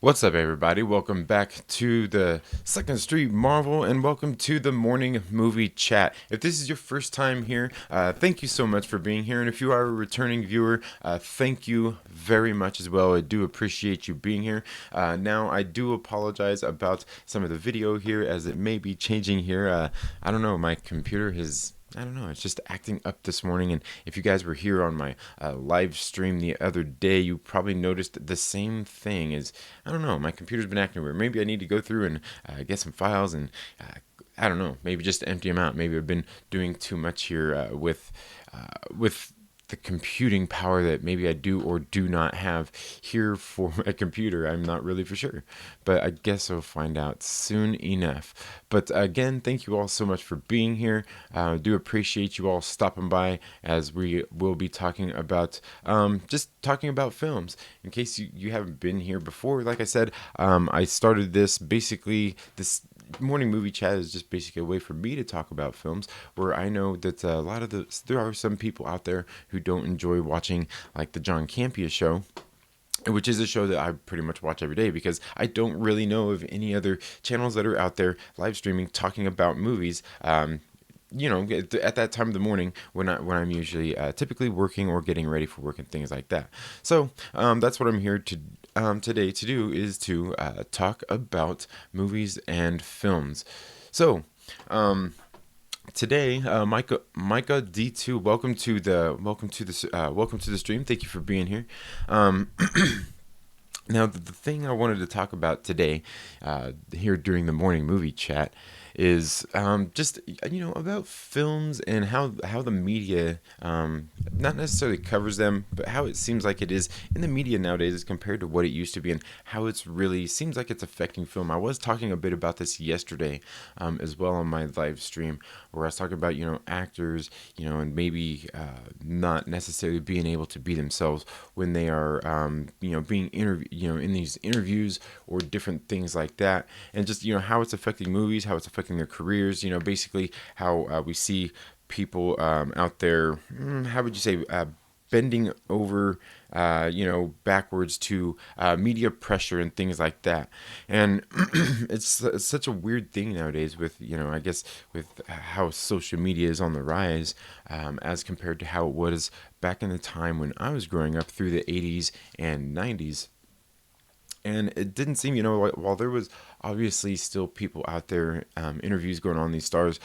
What's up, everybody? Welcome back to the Second Street Marvel, and welcome to the morning movie chat. If this is your first time here, thank you so much for being here. And if you are a returning viewer, thank you very much as well. I do appreciate you being here. Now, I do apologize about some of the video here, as it may be changing here. I don't know, my computer has. I don't know. It's just acting up this morning. And if you guys were here on my live stream the other day, you probably noticed the same thing. Is I don't know. My computer's been acting weird. Maybe I need to go through and get some files and I don't know. Maybe just empty them out. Maybe I've been doing too much here with the computing power that maybe I do or do not have here for a computer. I'm not really for sure, but I guess I'll find out soon enough. But again, thank you all so much for being here. I do appreciate you all stopping by as we will be talking about just talking about films. In case you haven't been here before, like I said, I started this morning movie chat is just basically a way for me to talk about films, where I know that there are some people out there who don't enjoy watching like the John Campea show, which is a show that I pretty much watch every day because I don't really know of any other channels that are out there live streaming talking about movies. At that time of the morning when I'm usually typically working or getting ready for work and things like that. So that's what I'm here to today to do, is to talk about movies and films. So today, Micah D2, welcome to the stream. Thank you for being here. Now, the thing I wanted to talk about today, here during the morning movie chat, is just about films and how the media not necessarily covers them, but how it seems like it is in the media nowadays as compared to what it used to be, and how it's really seems like it's affecting film. I was talking a bit about this yesterday as well on my live stream, where I was talking about actors, and maybe not necessarily being able to be themselves when they are being interviewed, in these interviews or different things like that, and just how it's affecting movies, how it's affecting their careers. Basically how we see people out there. How would you say? Bending over, backwards to media pressure and things like that. And it's such a weird thing nowadays with, I guess, with how social media is on the rise, as compared to how it was back in the time when I was growing up through the 80s and 90s. And it didn't seem, while there was obviously still people out there, interviews going on, these stars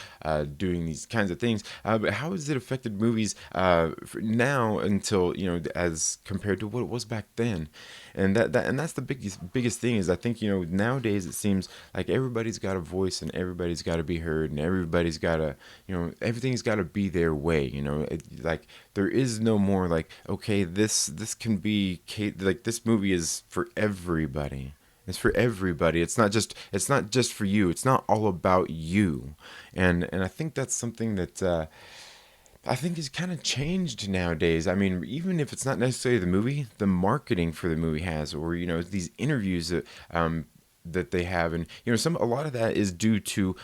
doing these kinds of things, but how has it affected movies now until, as compared to what it was back then? And that's the biggest thing, is I think, nowadays it seems like everybody's got a voice and everybody's got to be heard, and everybody's got to, everything's got to be their way. Like there is no more like, okay, this can be like this movie is for everybody. It's for everybody. It's not just for you. It's not all about you. And I think that's something that I think is kind of changed nowadays. I mean, even if it's not necessarily the movie, the marketing for the movie has, or these interviews that they have, and a lot of that is due to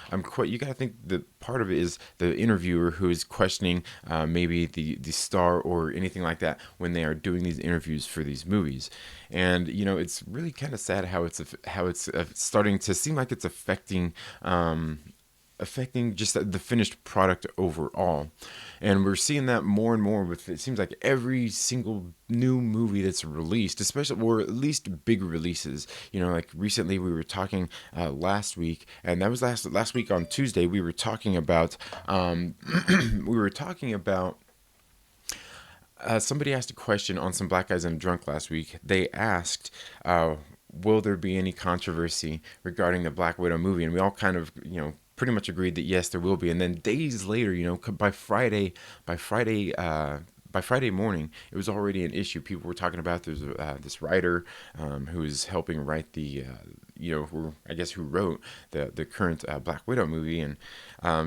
you got to think that part of it is the interviewer who is questioning maybe the star or anything like that when they are doing these interviews for these movies. And it's really kind of sad how it's starting to seem like it's affecting just the finished product overall. And we're seeing that more and more with, it seems like, every single new movie that's released, especially, or at least big releases. Like recently we were talking last week, and that was last week on Tuesday, we were talking about we were talking about somebody asked a question on Some Black Guys and Drunk last week. They asked, will there be any controversy regarding the Black Widow movie? And we all kind of, pretty much agreed that yes, there will be. And then days later, by Friday morning, it was already an issue. People were talking about there's this writer who's helping write who I guess who wrote the current Black Widow movie, and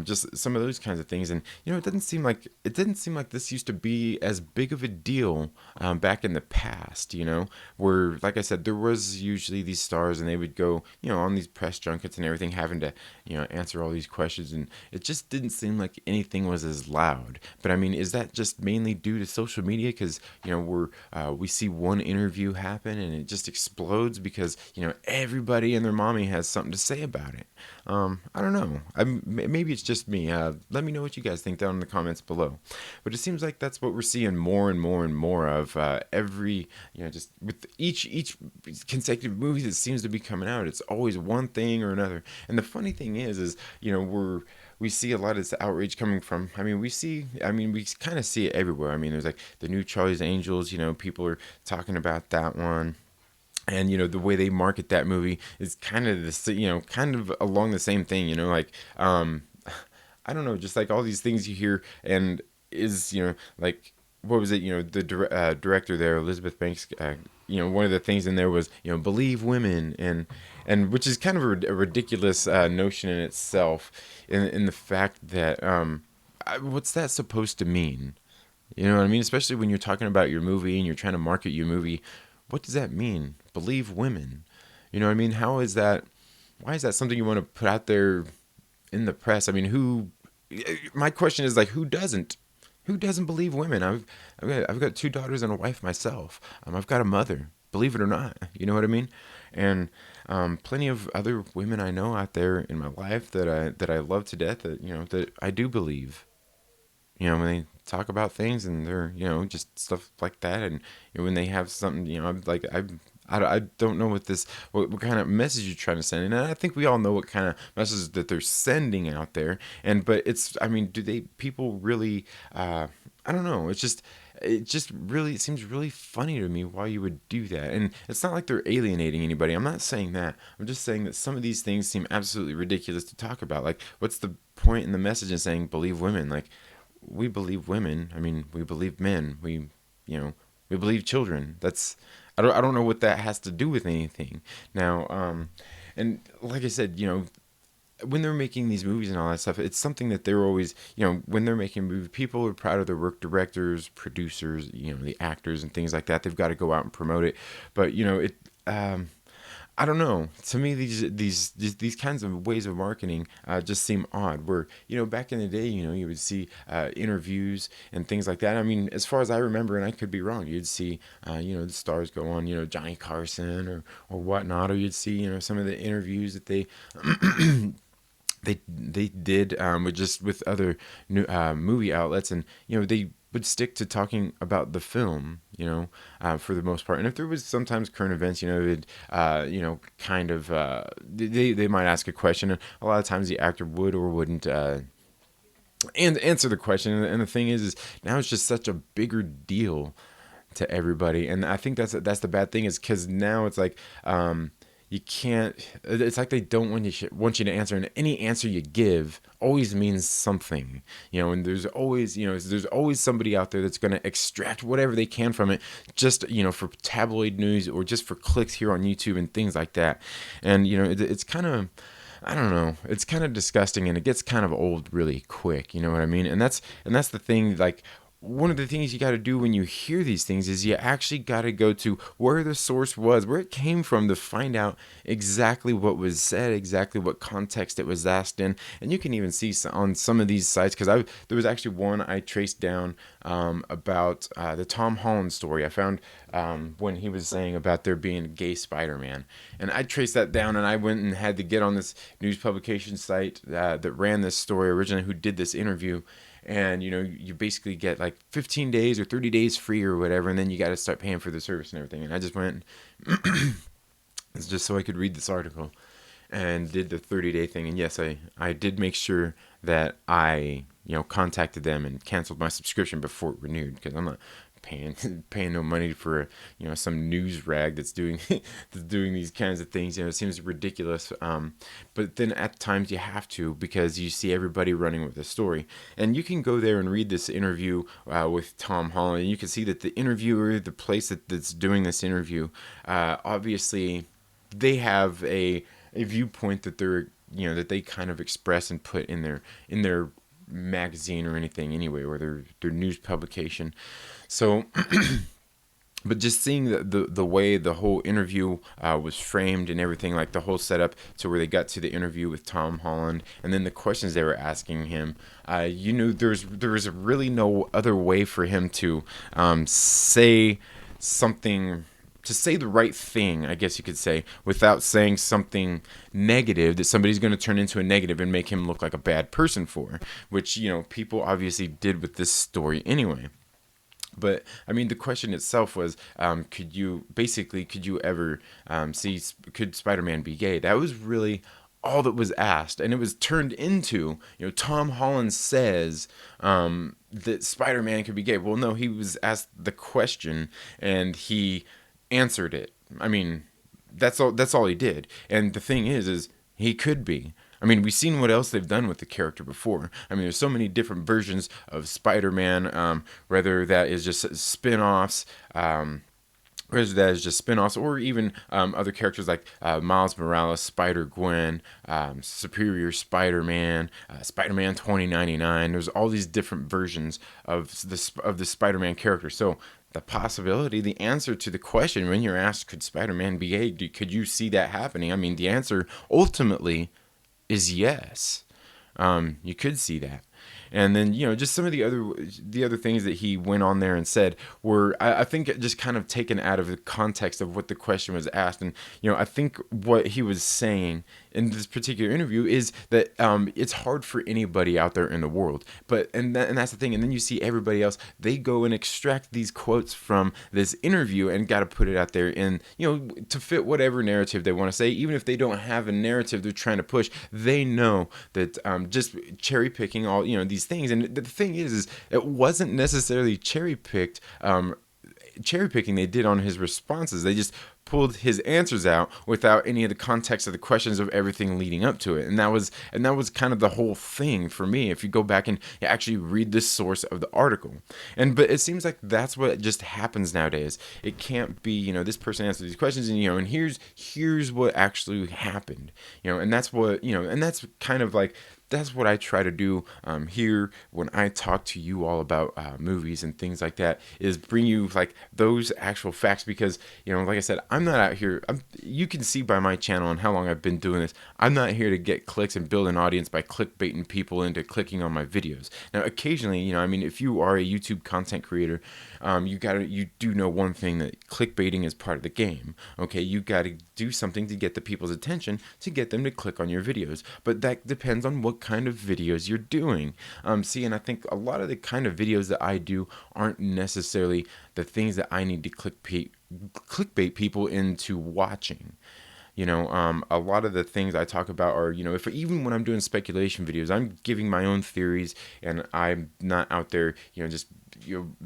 just some of those kinds of things. And it didn't seem like this used to be as big of a deal back in the past. Where, like I said, there was usually these stars, and they would go on these press junkets and everything, having to answer all these questions, and it just didn't seem like anything was as loud. But I mean, is that just mainly due to social media? Because we see one interview happen and it just explodes because everybody and their mommy has something to say about it. I don't know. Maybe it's just me. Let me know what you guys think down in the comments below. But it seems like that's what we're seeing more and more and more of every, just with each consecutive movie that seems to be coming out. It's always one thing or another. And the funny thing is we see a lot of this outrage coming from, we kind of see it everywhere. I mean, there's like the new Charlie's Angels, people are talking about that one. And the way they market that movie is kind of this, kind of along the same thing. I don't know, just like all these things you hear, and is like, what was it? The director there, Elizabeth Banks. One of the things in there was believe women, and which is kind of a ridiculous notion in itself, in the fact that what's that supposed to mean? You know what I mean? Especially when you're talking about your movie and you're trying to market your movie. What does that mean? Believe women. You know what I mean? How is that? Why is that something you want to put out there in the press? I mean, my question is, like, who doesn't? Who doesn't believe women? I've got two daughters and a wife myself. I've got a mother. Believe it or not. You know what I mean? And plenty of other women I know out there in my life that I love to death, that I do believe. When they talk about things and they're, just stuff like that. And when they have something, I'm like, I don't know what kind of message you're trying to send. And I think we all know what kind of message that they're sending out there. But people really, I don't know. It seems really funny to me why you would do that. And it's not like they're alienating anybody. I'm not saying that. I'm just saying that some of these things seem absolutely ridiculous to talk about. Like, what's the point in the message in saying believe women? Like, we believe women. I mean, we believe men. We believe children. I don't know what that has to do with anything. Now, and like I said, when they're making these movies and all that stuff, it's something that they're always, when they're making movies, people are proud of their work, directors, producers, the actors and things like that. They've got to go out and promote it. But, I don't know. To me, these kinds of ways of marketing just seem odd. Where back in the day, you would see interviews and things like that. I mean, as far as I remember, and I could be wrong, you'd see the stars go on, Johnny Carson or whatnot, or you'd see some of the interviews that they they did with other new movie outlets, and they would stick to talking about the film, for the most part. And if there was sometimes current events, it kind of, they might ask a question, and a lot of times the actor would or wouldn't and answer the question. And the thing is now it's just such a bigger deal to everybody, and I think that's the bad thing, is because now it's like, you can't. It's like they don't want you to answer, and any answer you give always means something, And there's always, somebody out there that's going to extract whatever they can from it, just for tabloid news or just for clicks here on YouTube and things like that. And it's kind of, I don't know, it's kind of disgusting, and it gets kind of old really quick. You know what I mean? And that's the thing, like. One of the things you got to do when you hear these things is you actually got to go to where the source was, where it came from, to find out exactly what was said, exactly what context it was asked in. And you can even see on some of these sites, because there was actually one I traced down about the Tom Holland story. I found when he was saying about there being a gay Spider-Man. And I traced that down, and I went and had to get on this news publication site that ran this story originally, who did this interview. And you basically get like 15 days or 30 days free or whatever, and then you got to start paying for the service and everything. And I just went it's just so I could read this article, and did the 30-day thing. And yes, I did make sure that I contacted them and canceled my subscription before it renewed, because I'm not paying no money for some news rag that's doing these kinds of things. It seems ridiculous, but then at times you have to, because you see everybody running with the story. And you can go there and read this interview with Tom Holland, and you can see that the interviewer, the place that's doing this interview, obviously they have a viewpoint that they're, that they kind of express and put in their magazine or anything anyway, or their news publication. So but just seeing the way the whole interview was framed and everything, like the whole setup to where they got to the interview with Tom Holland, and then the questions they were asking him, you knew there was really no other way for him to say something, to say the right thing, I guess you could say, without saying something negative that somebody's going to turn into a negative and make him look like a bad person for, which, people obviously did with this story anyway. But I mean, the question itself was, could you ever could Spider-Man be gay? That was really all that was asked, and it was turned into, Tom Holland says that Spider-Man could be gay. Well, no, he was asked the question, and he answered it. I mean, that's all. That's all he did. And the thing is he could be. I mean, we've seen what else they've done with the character before. I mean, there's so many different versions of Spider-Man, whether that is just spin-offs, or even other characters like Miles Morales, Spider-Gwen, Superior Spider-Man, Spider-Man 2099. There's all these different versions of the Spider-Man character. So the possibility, the answer to the question when you're asked, could Spider-Man be gay? Could you see that happening? I mean, the answer ultimately is yes. You could see that. And then, just some of the other things that he went on there and said were, I think, just kind of taken out of the context of what the question was asked. And, I think what he was saying in this particular interview is that it's hard for anybody out there in the world. And that's the thing. And then you see everybody else, they go and extract these quotes from this interview and got to put it out there in, to fit whatever narrative they want to say. Even if they don't have a narrative they're trying to push, they know that just cherry picking all, these things. And the thing is it wasn't necessarily cherry picking they did on his responses. They just pulled his answers out without any of the context of the questions of everything leading up to it. And that was kind of the whole thing for me, if you go back and you actually read the source of the article. But it seems like that's what just happens nowadays. It can't be, this person answered these questions and, and here's what actually happened. And that's what, and that's kind of like, that's what I try to do here when I talk to you all about movies and things like that, is bring you like those actual facts, because, like I said, I'm not out here. You can see by my channel and how long I've been doing this, I'm not here to get clicks and build an audience by clickbaiting people into clicking on my videos. Now, occasionally, if you are a YouTube content creator, you do know one thing, that clickbaiting is part of the game. Okay, you got to do something to get the people's attention, to get them to click on your videos. But that depends on what kind of videos you're doing. And I think a lot of the kind of videos that I do aren't necessarily the things that I need to clickbait people into watching. A lot of the things I talk about are, even when I'm doing speculation videos, I'm giving my own theories, and I'm not out there, just,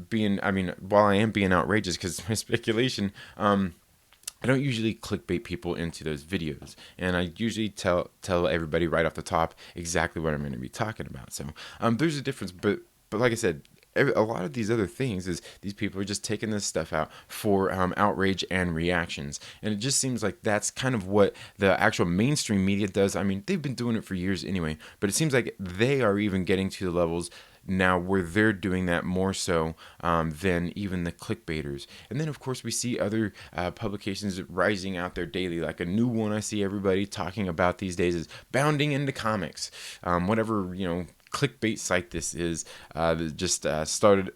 being, while I am being outrageous because my speculation, I don't usually clickbait people into those videos, and I usually tell everybody right off the top exactly what I'm going to be talking about. So there's a difference, but like I said, a lot of these other things is these people are just taking this stuff out for outrage and reactions, and it just seems like that's kind of what the actual mainstream media does. They've been doing it for years anyway, but it seems like they are even getting to the levels now where they're doing that more so than even the clickbaiters. And then, of course, we see other publications rising out there daily. Like a new one I see everybody talking about these days is Bounding into Comics. Whatever, clickbait site this is, that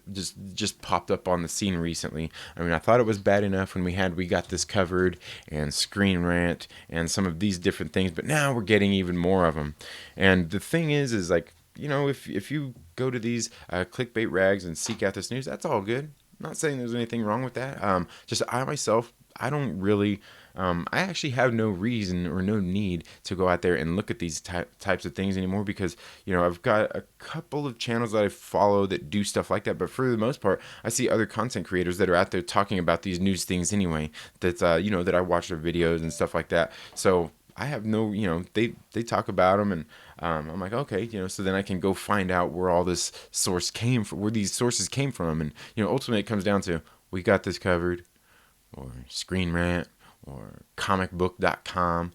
just popped up on the scene recently. I thought it was bad enough when we got this covered, and Screen Rant and some of these different things, but now we're getting even more of them. And the thing is like, if you go to these clickbait rags and seek out this news, that's all good. I'm not saying there's anything wrong with that. Just I myself, I don't really, I actually have no reason or no need to go out there and look at these types of things anymore, because, I've got a couple of channels that I follow that do stuff like that. But for the most part, I see other content creators that are out there talking about these news things anyway, that, that I watch their videos and stuff like that. So I have no, they talk about them, and I'm like, okay, so then I can go find out where all this source came from, where these sources came from. And, ultimately it comes down to, we got this covered, or Screen Rant, or comicbook.com,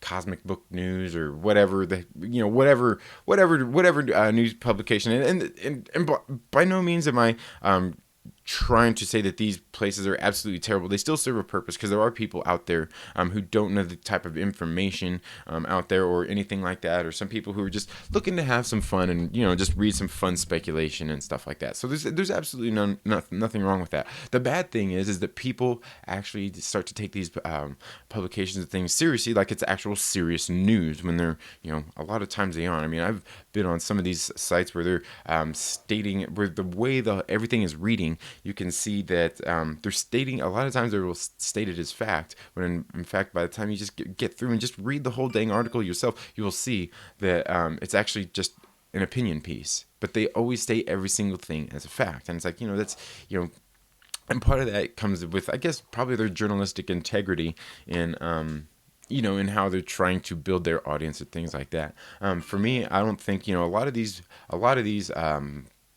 Cosmic Book News, or whatever whatever news publication. And by no means am I trying to say that these places are absolutely terrible. They still serve a purpose, because there are people out there who don't know the type of information out there or anything like that, or some people who are just looking to have some fun and just read some fun speculation and stuff like that. So there's absolutely nothing wrong with that. The bad thing is that people actually start to take these publications and things seriously, like it's actual serious news, when they're a lot of times they aren't. I mean, I've been on some of these sites where they're stating, where the way everything is reading, you can see that they're stating, a lot of times they will state it as fact, when in fact, by the time you just get through and just read the whole dang article yourself, you will see that it's actually just an opinion piece. But they always state every single thing as a fact, and it's like, that's and part of that comes with, I guess, probably their journalistic integrity in in how they're trying to build their audience and things like that. For me, I don't think, a lot of these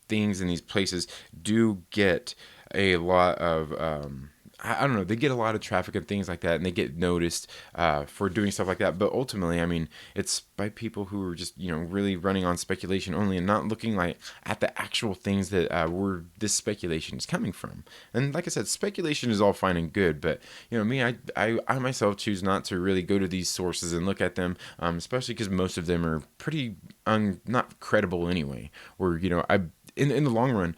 things in these places do get a lot of I don't know, they get a lot of traffic and things like that, and they get noticed for doing stuff like that. But ultimately, I mean, it's by people who are just really running on speculation only, and not looking at the actual things that where this speculation is coming from. And like I said, speculation is all fine and good, but me, I myself choose not to really go to these sources and look at them, especially because most of them are pretty not credible anyway. Or I in the long run,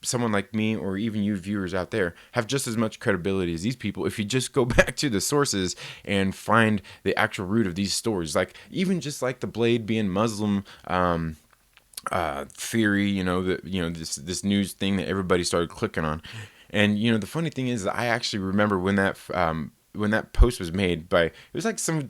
someone like me, or even you viewers out there, have just as much credibility as these people if you just go back to the sources and find the actual root of these stories. Like, even just like the Blade being Muslim theory, this news thing that everybody started clicking on. And the funny thing is, I actually remember when that post was made by, it was like some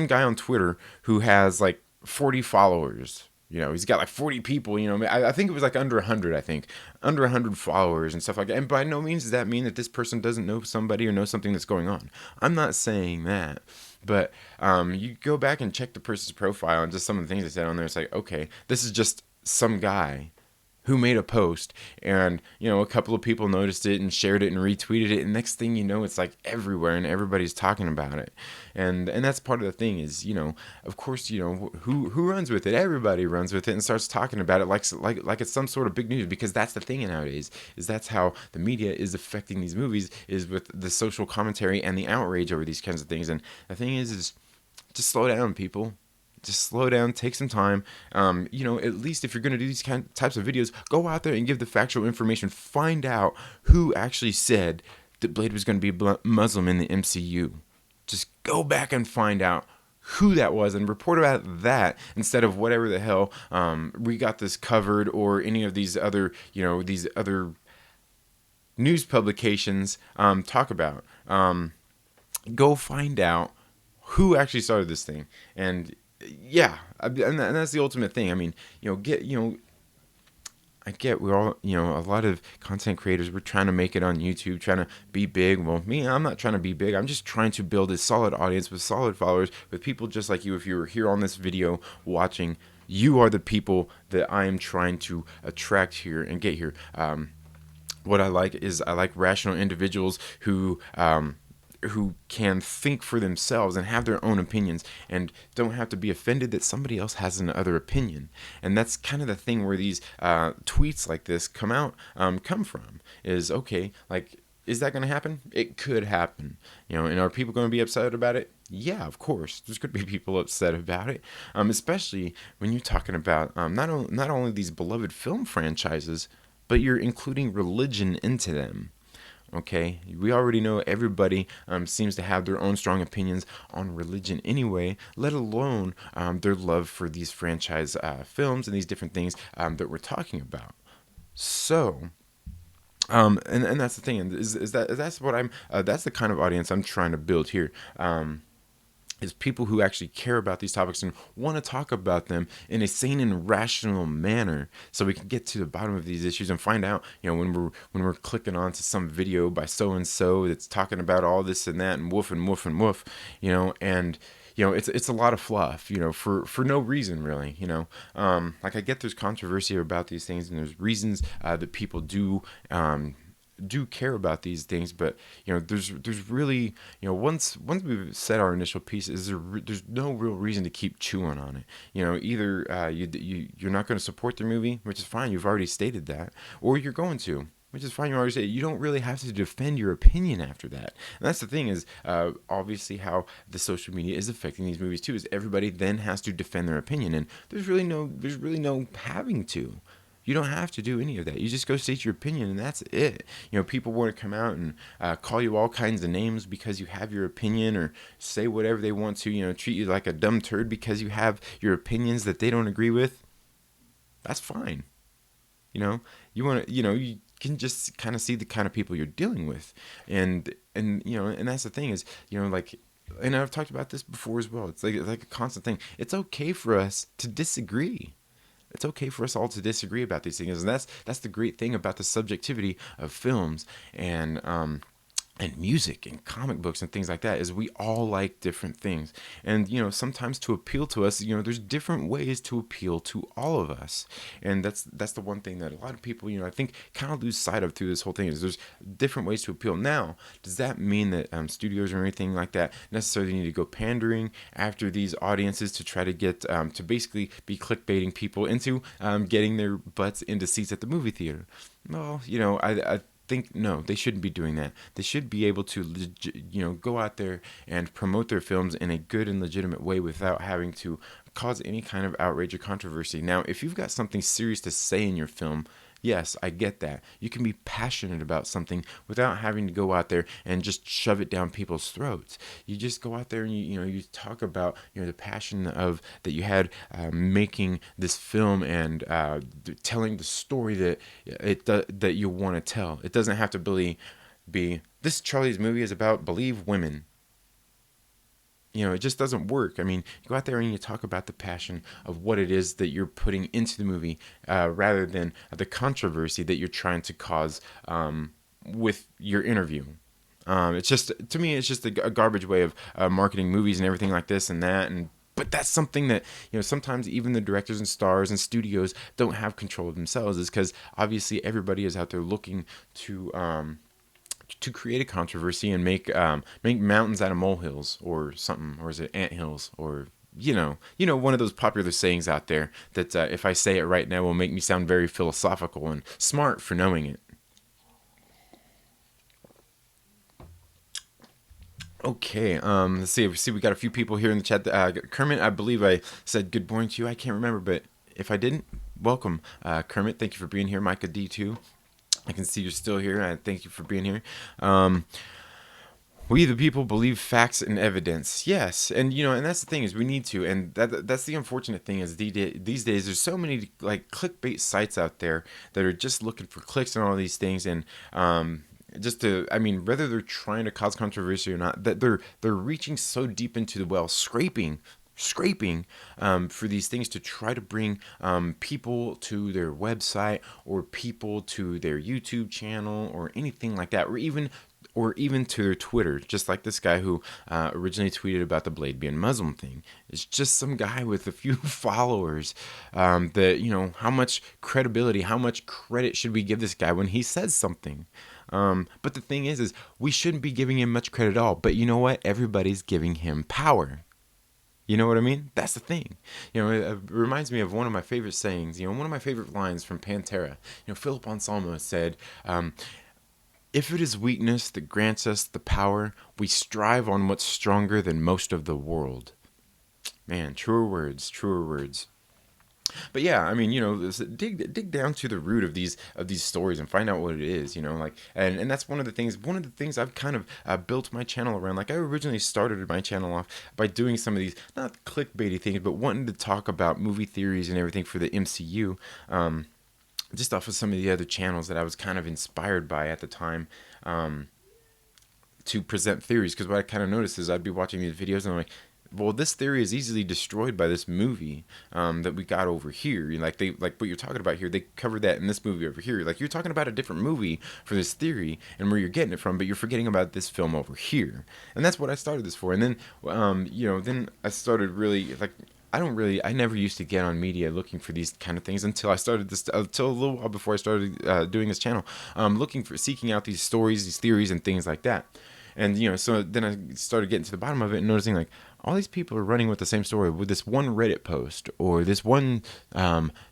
guy on Twitter who has like 40 followers. He's got like 40 people, I think it was like under 100, under 100 followers and stuff like that. And by no means does that mean that this person doesn't know somebody or know something that's going on. I'm not saying that. But you go back and check the person's profile and just some of the things they said on there. It's like, okay, this is just some guy who made a post, and a couple of people noticed it and shared it and retweeted it, and next thing you know, it's like everywhere and everybody's talking about it. And that's part of the thing is, of course, who runs with it? Everybody runs with it and starts talking about it like it's some sort of big news, because that's the thing nowadays, is that's how the media is affecting these movies, is with the social commentary and the outrage over these kinds of things. And the thing is just slow down, people. Just slow down, take some time. At least if you're going to do these types of videos, go out there and give the factual information. Find out who actually said that Blade was going to be Muslim in the MCU. Just go back and find out who that was and report about that, instead of whatever the hell we got this covered, or any of these other news publications talk about. Go find out who actually started this thing. And yeah, and that's the ultimate thing. I mean, I get we're all, a lot of content creators, we're trying to make it on YouTube, trying to be big. Well, me, I'm not trying to be big. I'm just trying to build a solid audience with solid followers, with people just like you. If you were here on this video watching, you are the people that I am trying to attract here and get here. What I like is, I like rational individuals who can think for themselves and have their own opinions, and don't have to be offended that somebody else has another opinion. And that's kind of the thing where these tweets like this come from, is, okay, like, is that going to happen? It could happen, and are people going to be upset about it? Yeah, of course, there's going to be people upset about it, especially when you're talking about not only these beloved film franchises, but you're including religion into them. Okay, we already know everybody seems to have their own strong opinions on religion anyway, let alone their love for these franchise films and these different things that we're talking about. So, and that's the thing, that's what that's the kind of audience I'm trying to build here. Is people who actually care about these topics and want to talk about them in a sane and rational manner, so we can get to the bottom of these issues and find out, when we're clicking on to some video by so and so that's talking about all this and that and woof and woof and woof, and it's a lot of fluff, for no reason really, like, I get there's controversy about these things, and there's reasons that people do do care about these things, but there's really, once we've said our initial piece, there's no real reason to keep chewing on it. Either you're not going to support the movie, which is fine. You've already stated that, or you're going to. Which is fine. You already say you don't really have to defend your opinion after that. And that's the thing is, obviously, how the social media is affecting these movies too. Is everybody then has to defend their opinion, and there's really no having to. You don't have to do any of that. You just go state your opinion, and that's it. People want to come out and call you all kinds of names because you have your opinion, or say whatever they want to. Treat you like a dumb turd because you have your opinions that they don't agree with. That's fine. You want to, you can just kind of see the kind of people you're dealing with, and that's the thing is, like, and I've talked about this before as well. It's like a constant thing. It's okay for us to disagree. It's okay for us all to disagree about these things, and that's the great thing about the subjectivity of films and music and comic books and things like that, is we all like different things. And sometimes to appeal to us, there's different ways to appeal to all of us. And that's the one thing that a lot of people, I think, kind of lose sight of through this whole thing, is there's different ways to appeal. Now, does that mean that studios or anything like that necessarily need to go pandering after these audiences to try to get to basically be clickbaiting people into getting their butts into seats at the movie theater? Well, I think no, they shouldn't be doing that. They should be able to go out there and promote their films in a good and legitimate way without having to cause any kind of outrage or controversy. Now, if you've got something serious to say in your film, yes, I get that. You can be passionate about something without having to go out there and just shove it down people's throats. You just go out there and you talk about the passion of that you had making this film and telling the story that you want to tell. It doesn't have to be this Charlie's movie is about believe women. It just doesn't work. I mean, you go out there and you talk about the passion of what it is that you're putting into the movie, rather than the controversy that you're trying to cause with your interview. It's just, to me, it's just a garbage way of marketing movies and everything like this and that. But that's something that, sometimes even the directors and stars and studios don't have control of themselves, is because obviously everybody is out there looking to create a controversy and make mountains out of molehills or something, or is it anthills, or one of those popular sayings out there that if I say it right now will make me sound very philosophical and smart for knowing it. Okay, let's see. We got a few people here in the chat. Kermit, I believe I said good morning to you. I can't remember, but if I didn't, welcome, Kermit. Thank you for being here. Micah D2. I can see you're still here. I thank you for being here. We the people believe facts and evidence. Yes, and and that's the thing, is we need to, and that's the unfortunate thing, is these days there's so many like clickbait sites out there that are just looking for clicks and all these things, and whether they're trying to cause controversy or not, that they're reaching so deep into the well, scraping for these things to try to bring people to their website, or people to their YouTube channel, or anything like that, or even to their Twitter, just like this guy who originally tweeted about the Blade being Muslim thing. It's just some guy with a few followers. That how much credibility, how much credit should we give this guy when he says something? But the thing is we shouldn't be giving him much credit at all. But you know what? Everybody's giving him power. You know what I mean? That's the thing. It reminds me of one of my favorite sayings. One of my favorite lines from Pantera. Philip Anselmo said, "If it is weakness that grants us the power, we strive on what's stronger than most of the world." Man, truer words, truer words. But yeah, dig down to the root of these stories and find out what it is, and that's one of the things I've kind of built my channel around. Like, I originally started my channel off by doing some of these, not clickbaity things, but wanting to talk about movie theories and everything for the MCU, just off of some of the other channels that I was kind of inspired by at the time, to present theories. Because what I kind of noticed is I'd be watching these videos and I'm like, well, this theory is easily destroyed by this movie that we got over here. Like what you're talking about here, they covered that in this movie over here. Like, you're talking about a different movie for this theory and where you're getting it from, but you're forgetting about this film over here. And that's what I started this for. And then, then I started really, like, I never used to get on media looking for these kind of things until I started this, until a little while before I started doing this channel, seeking out these stories, these theories, and things like that. And so then I started getting to the bottom of it and noticing like all these people are running with the same story with this one Reddit post or this one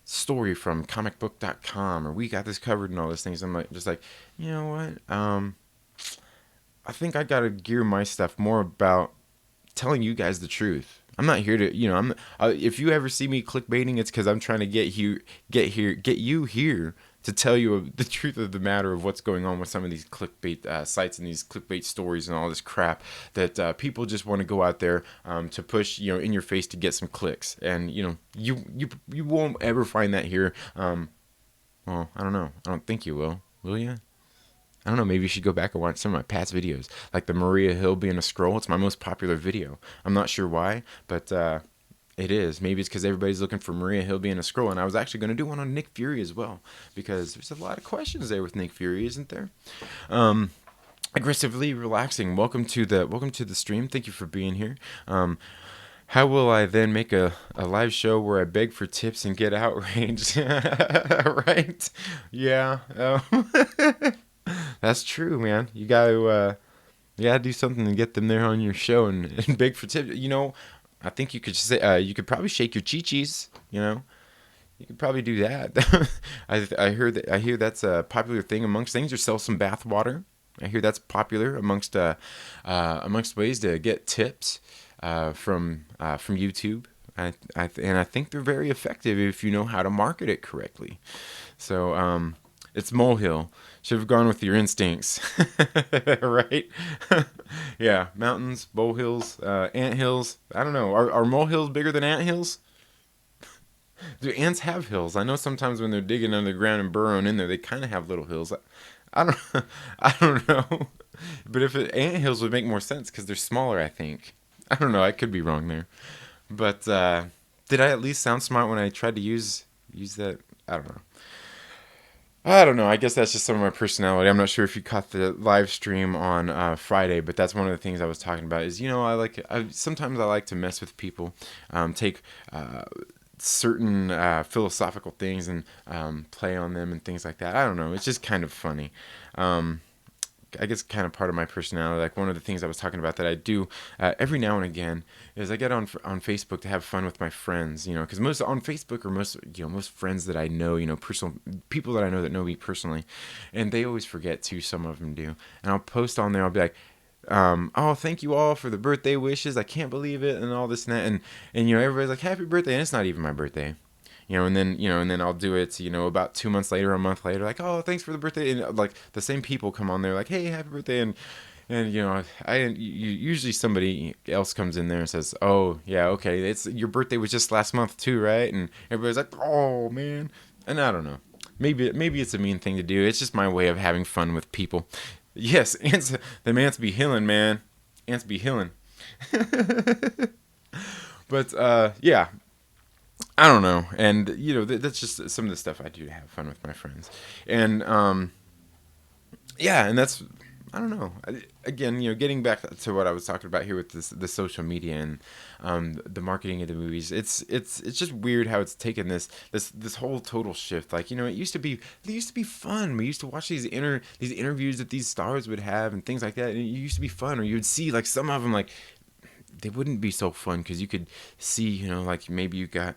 story from comicbook.com, or we got this covered and all these things. I'm like, just like, you know what? I think I gotta gear my stuff more about telling you guys the truth. I'm not here to, if you ever see me clickbaiting, it's because I'm trying to get you here to tell you the truth of the matter of what's going on with some of these clickbait sites and these clickbait stories and all this crap that people just want to go out there to push, in your face to get some clicks. And you won't ever find that here. Well, I don't know. I don't think you will. Will you? I don't know, maybe you should go back and watch some of my past videos, like the Maria Hill being a scroll. It's my most popular video. I'm not sure why, but it is. Maybe it's because everybody's looking for Maria Hill being a scroll, and I was actually going to do one on Nick Fury as well, because there's a lot of questions there with Nick Fury, isn't there? Aggressively relaxing. Welcome to the stream. Thank you for being here. How will I then make a live show where I beg for tips and get outraged? Right? Yeah. That's true, man. You gotta do something to get them there on your show and beg for tips. I think you could say you could probably shake your chi-chis. You could probably do that. I hear that's a popular thing amongst things, or sell some bath water. I hear that's popular amongst ways to get tips from YouTube. And I think they're very effective if you know how to market it correctly. So it's molehill. Should have gone with your instincts, right? Yeah, mountains, molehills, ant hills. I don't know. Are molehills bigger than ant hills? Do ants have hills? I know sometimes when they're digging underground and burrowing in there, they kind of have little hills. I don't, I don't know. But if ant hills would make more sense because they're smaller, I think. I don't know. I could be wrong there. But did I at least sound smart when I tried to use that? I don't know. I guess that's just some of my personality. I'm not sure if you caught the live stream on Friday, but that's one of the things I was talking about. Is sometimes I like to mess with people, take certain philosophical things and play on them and things like that. I don't know. It's just kind of funny. I guess kind of part of my personality. Like one of the things I was talking about that I do every now and again is I get on Facebook to have fun with my friends. Because most on Facebook are most friends that I know. Personal people that I know that know me personally, and they always forget to. Some of them do, and I'll post on there. I'll be like, oh, thank you all for the birthday wishes. I can't believe it, and all this and that, and everybody's like, happy birthday, and it's not even my birthday. And then I'll do it, about 2 months later, a month later, like, oh, thanks for the birthday. And like the same people come on there like, hey, happy birthday. And usually somebody else comes in there and says, oh, yeah, okay, it's your birthday was just last month too, right? And everybody's like, oh, man. And I don't know. Maybe it's a mean thing to do. It's just my way of having fun with people. Yes, them ants be healing, man. Ants be healing. But, yeah. I don't know, and that's just some of the stuff I do to have fun with my friends, and yeah, and that's I don't know. Again, getting back to what I was talking about here with the social media and the marketing of the movies, it's just weird how it's taken this whole total shift. Like it used to be fun. We used to watch these interviews that these stars would have and things like that, and it used to be fun. Or you would see like some of them like. They wouldn't be so fun because you could see, like maybe you got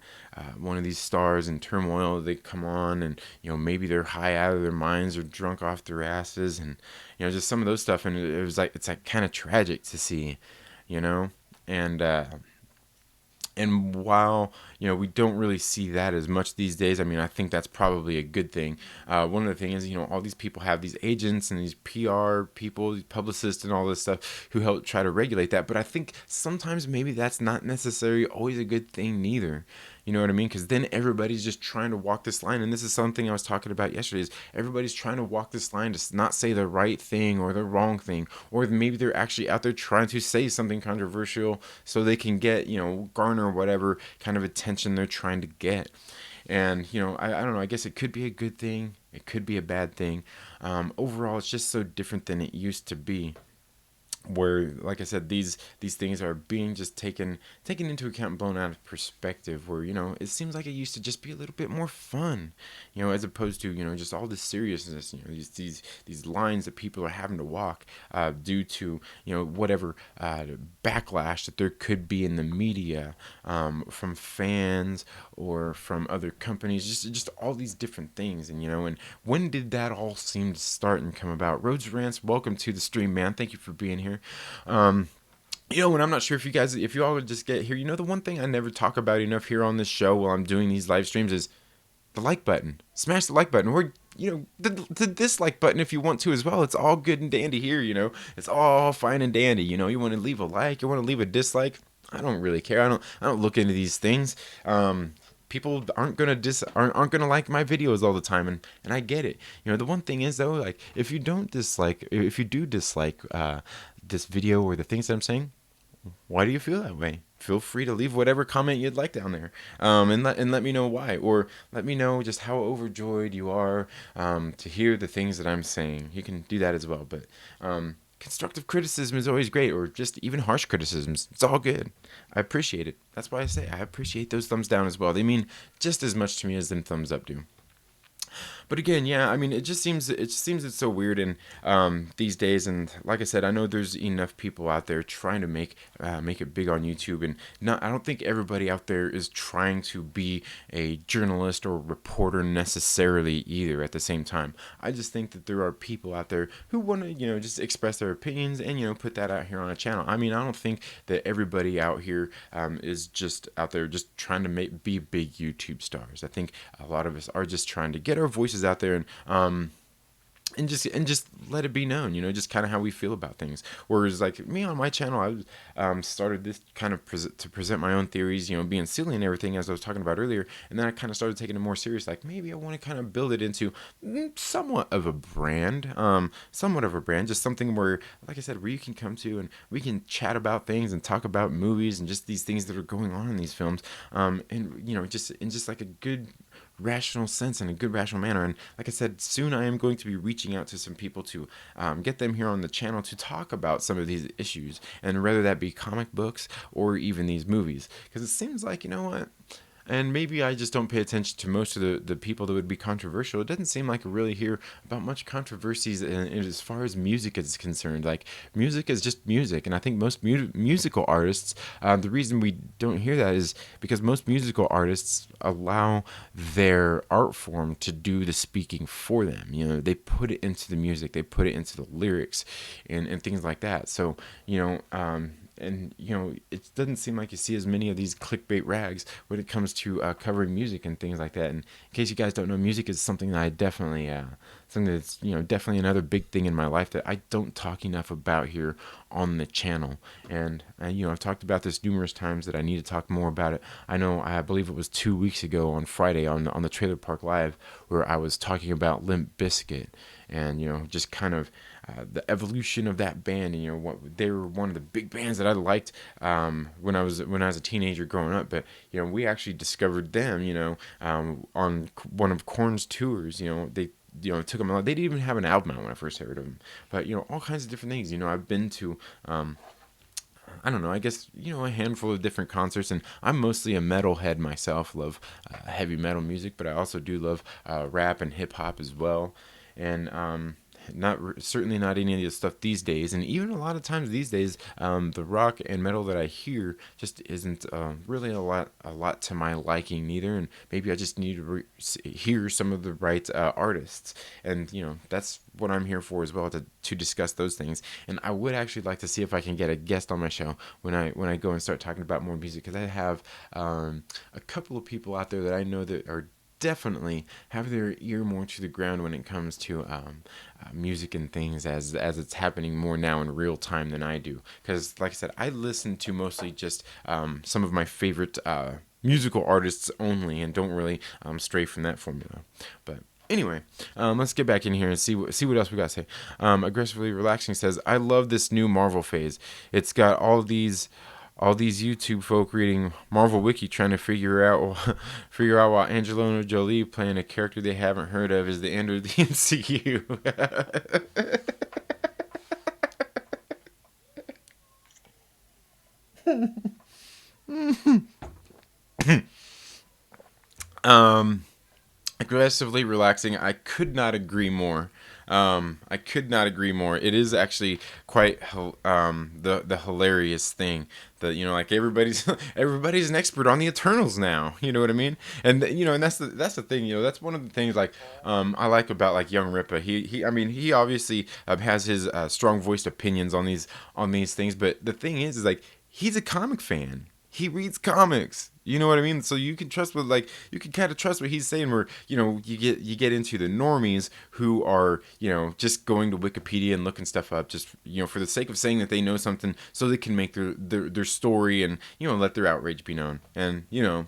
one of these stars in turmoil. They come on and, maybe they're high out of their minds or drunk off their asses and, just some of those stuff. And it's like kind of tragic to see, and while, we don't really see that as much these days, I mean, I think that's probably a good thing. One of the things is, all these people have these agents and these PR people, these publicists and all this stuff who help try to regulate that. But I think sometimes maybe that's not necessarily always a good thing neither. You know what I mean? Because then everybody's just trying to walk this line. And this is something I was talking about yesterday is everybody's trying to walk this line to not say the right thing or the wrong thing. Or maybe they're actually out there trying to say something controversial so they can get, garner whatever kind of attention they're trying to get. And, I don't know. I guess it could be a good thing. It could be a bad thing. Overall, it's just so different than it used to be. where, like I said, these things are being just taken into account and blown out of perspective, where it seems like it used to just be a little bit more fun, as opposed to just all this seriousness, these lines that people are having to walk due to whatever backlash that there could be in the media, from fans or from other companies, just all these different things. And when did that all seem to start and come about? Rhodes Rants, welcome to the stream, man. Thank you for being here. um and I'm not sure if you all would just get here. The one thing I never talk about enough here on this show while I'm doing these live streams is the like button. Smash the like button, or the dislike button if you want to as well. It's all good and dandy here. It's all fine and dandy. You want to leave a like, you want to leave a dislike. I don't really care. I don't look into these things. People aren't gonna like my videos all the time, and I get it. The one thing is though, like, if you do dislike this video or the things that I'm saying, why do you feel that way? Feel free to leave whatever comment you'd like down there, and let me know why, or let me know just how overjoyed you are to hear the things that I'm saying. You can do that as well, but constructive criticism is always great, or just even harsh criticisms. It's all good. I appreciate it. That's why I say I appreciate those thumbs down as well. They mean just as much to me as them thumbs up do. But again, yeah, I mean, it seems it's so weird in these days. And like I said, I know there's enough people out there trying to make it big on YouTube, and I don't think everybody out there is trying to be a journalist or reporter necessarily either. At the same time, I just think that there are people out there who want to just express their opinions and put that out here on a channel. I mean, I don't think that everybody out here is just out there just trying to be big YouTube stars. I think a lot of us are just trying to get our voices out there, and just let it be known, just kind of how we feel about things. Whereas, like me on my channel, I started this kind of to present my own theories, being silly and everything, as I was talking about earlier. And then I kind of started taking it more serious. Like, maybe I want to kind of build it into somewhat of a brand, just something where, like I said, where you can come to and we can chat about things and talk about movies and just these things that are going on in these films, and just in just like a good rational sense and a good rational manner. And like I said, soon I am going to be reaching out to some people to get them here on the channel to talk about some of these issues, and whether that be comic books or even these movies, because it seems like, what, and maybe I just don't pay attention to most of the people that would be controversial. It doesn't seem like I really hear about much controversies as far as music is concerned. Like, music is just music, and I think most musical artists, the reason we don't hear that is because most musical artists allow their art form to do the speaking for them. They put it into the music, they put it into the lyrics, and things like that. So, and it doesn't seem like you see as many of these clickbait rags when it comes to covering music and things like that. And in case you guys don't know, music is something that I definitely something that's definitely another big thing in my life that I don't talk enough about here on the channel. And I've talked about this numerous times that I need to talk more about it. I believe it was 2 weeks ago on Friday on the Trailer Park Live, where I was talking about Limp Bizkit, and just kind of the evolution of that band. And what they were, one of the big bands that I liked when I was a teenager growing up. But we actually discovered them on one of Korn's tours. They it took them a lot. They didn't even have an album out when I first heard of them. But all kinds of different things. I've been to I don't know, I guess, a handful of different concerts, and I'm mostly a metal head myself. Love heavy metal music, but I also do love rap and hip hop as well. And certainly not any of the stuff these days, and even a lot of times these days, the rock and metal that I hear just isn't really a lot to my liking neither. And maybe I just need to hear some of the right artists, and that's what I'm here for as well, to discuss those things. And I would actually like to see if I can get a guest on my show when I go and start talking about more music, because I have a couple of people out there that I know that are definitely have their ear more to the ground when it comes to music and things, as it's happening more now in real time than I do. Because like I said, I listen to mostly just some of my favorite musical artists only, and don't really stray from that formula. But anyway, let's get back in here and see what else we got to say. Aggressively Relaxing says, I love this new Marvel phase. It's got all these YouTube folk reading Marvel Wiki trying to figure out why Angelina Jolie playing a character they haven't heard of is the end of the MCU. Um, Aggressively relaxing. I could not agree more. I could not agree more. It is actually quite the hilarious thing that like everybody's an expert on the Eternals now. You know what I mean? And and that's the thing. That's one of the things like I like about like young Ripa. I mean he obviously has his strong voiced opinions on these things. But the thing is like he's a comic fan. He reads comics. You know what I mean? So you can trust what like you can kind of trust what he's saying. Where you get into the normies who are just going to Wikipedia and looking stuff up just for the sake of saying that they know something so they can make their story and let their outrage be known. And I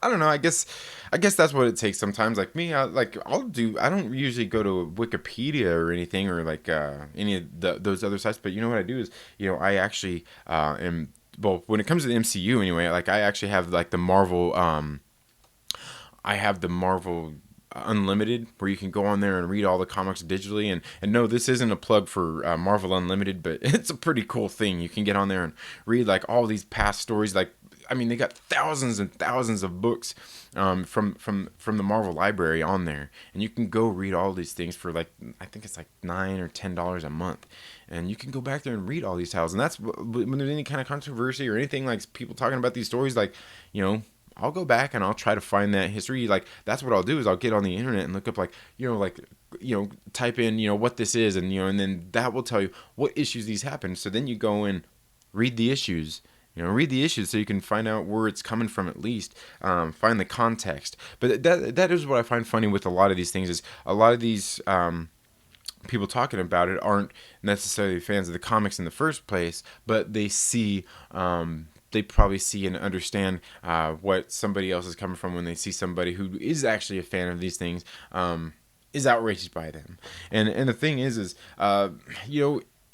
don't know. I guess that's what it takes sometimes. Like me, I don't usually go to Wikipedia or anything or like any of those other sites. But what I do is I actually am well when it comes to the MCU anyway. Like I actually have like the Marvel. I have the Marvel Unlimited, where you can go on there and read all the comics digitally. And no, this isn't a plug for Marvel Unlimited, but it's a pretty cool thing. You can get on there and read like all these past stories. Like I mean, they got thousands and thousands of books from the Marvel library on there, and you can go read all these things for like I think it's like $9 or $10 a month, and you can go back there and read all these titles. And that's when there's any kind of controversy or anything like people talking about these stories, like I'll go back and I'll try to find that history. Like that's what I'll do is I'll get on the internet and look up like type in what this is, and and then that will tell you what issues these happen. So then you go and read the issues. Read the issues so you can find out where it's coming from at least. Find the context. But that is what I find funny with a lot of these things is a lot of these people talking about it aren't necessarily fans of the comics in the first place, but they probably see and understand what somebody else is coming from when they see somebody who is actually a fan of these things is outraged by them. And the thing is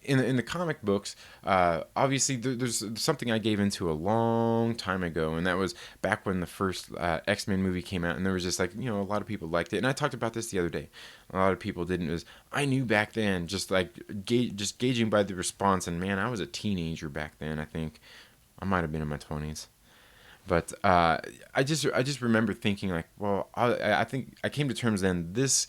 in the comic books, obviously there's something I gave into a long time ago, and that was back when the first X-Men movie came out, and there was just like a lot of people liked it, and I talked about this the other day. A lot of people didn't. It was I knew back then, just like just gauging by the response, and man, I was a teenager back then. I think I might have been in my 20s. But I just remember thinking like, well, I think I came to terms then. These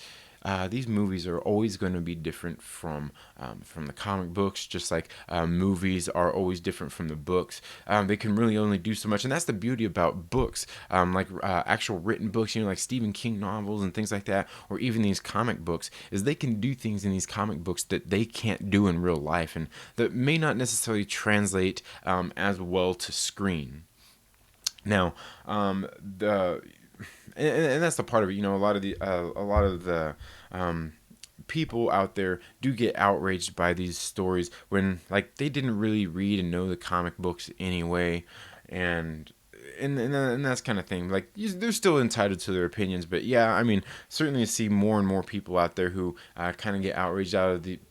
movies are always going to be different from the comic books, just like movies are always different from the books. They can really only do so much, and that's the beauty about books, like actual written books, like Stephen King novels and things like that, or even these comic books, is they can do things in these comic books that they can't do in real life, and that may not necessarily translate as well to screen. Now, the and that's the part of it. A lot of the um, people out there do get outraged by these stories when like they didn't really read and know the comic books anyway, and and that's kind of thing. Like they're still entitled to their opinions, but yeah, I mean, certainly see more and more people out there who kind of get outraged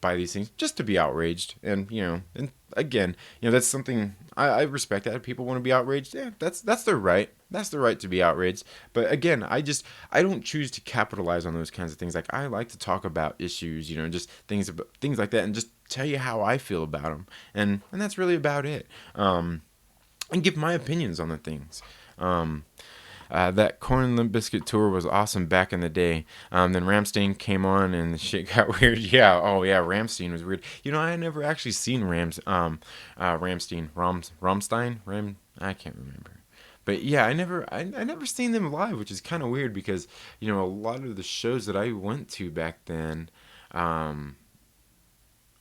by these things just to be outraged, and and again, that's something I respect that if people want to be outraged. Yeah, that's their right. That's the right to be outraged. But again, I don't choose to capitalize on those kinds of things. Like I like to talk about issues, just things like that, and just tell you how I feel about them, and that's really about it. And give my opinions on the things. That Corn and Limp Bizkit tour was awesome back in the day. Then Ramstein came on and the shit got weird. Yeah, oh yeah, Ramstein was weird. I had never actually seen Ramstein, Rammstein, I can't remember. But yeah, I never seen them live, which is kind of weird because a lot of the shows that I went to back then, um,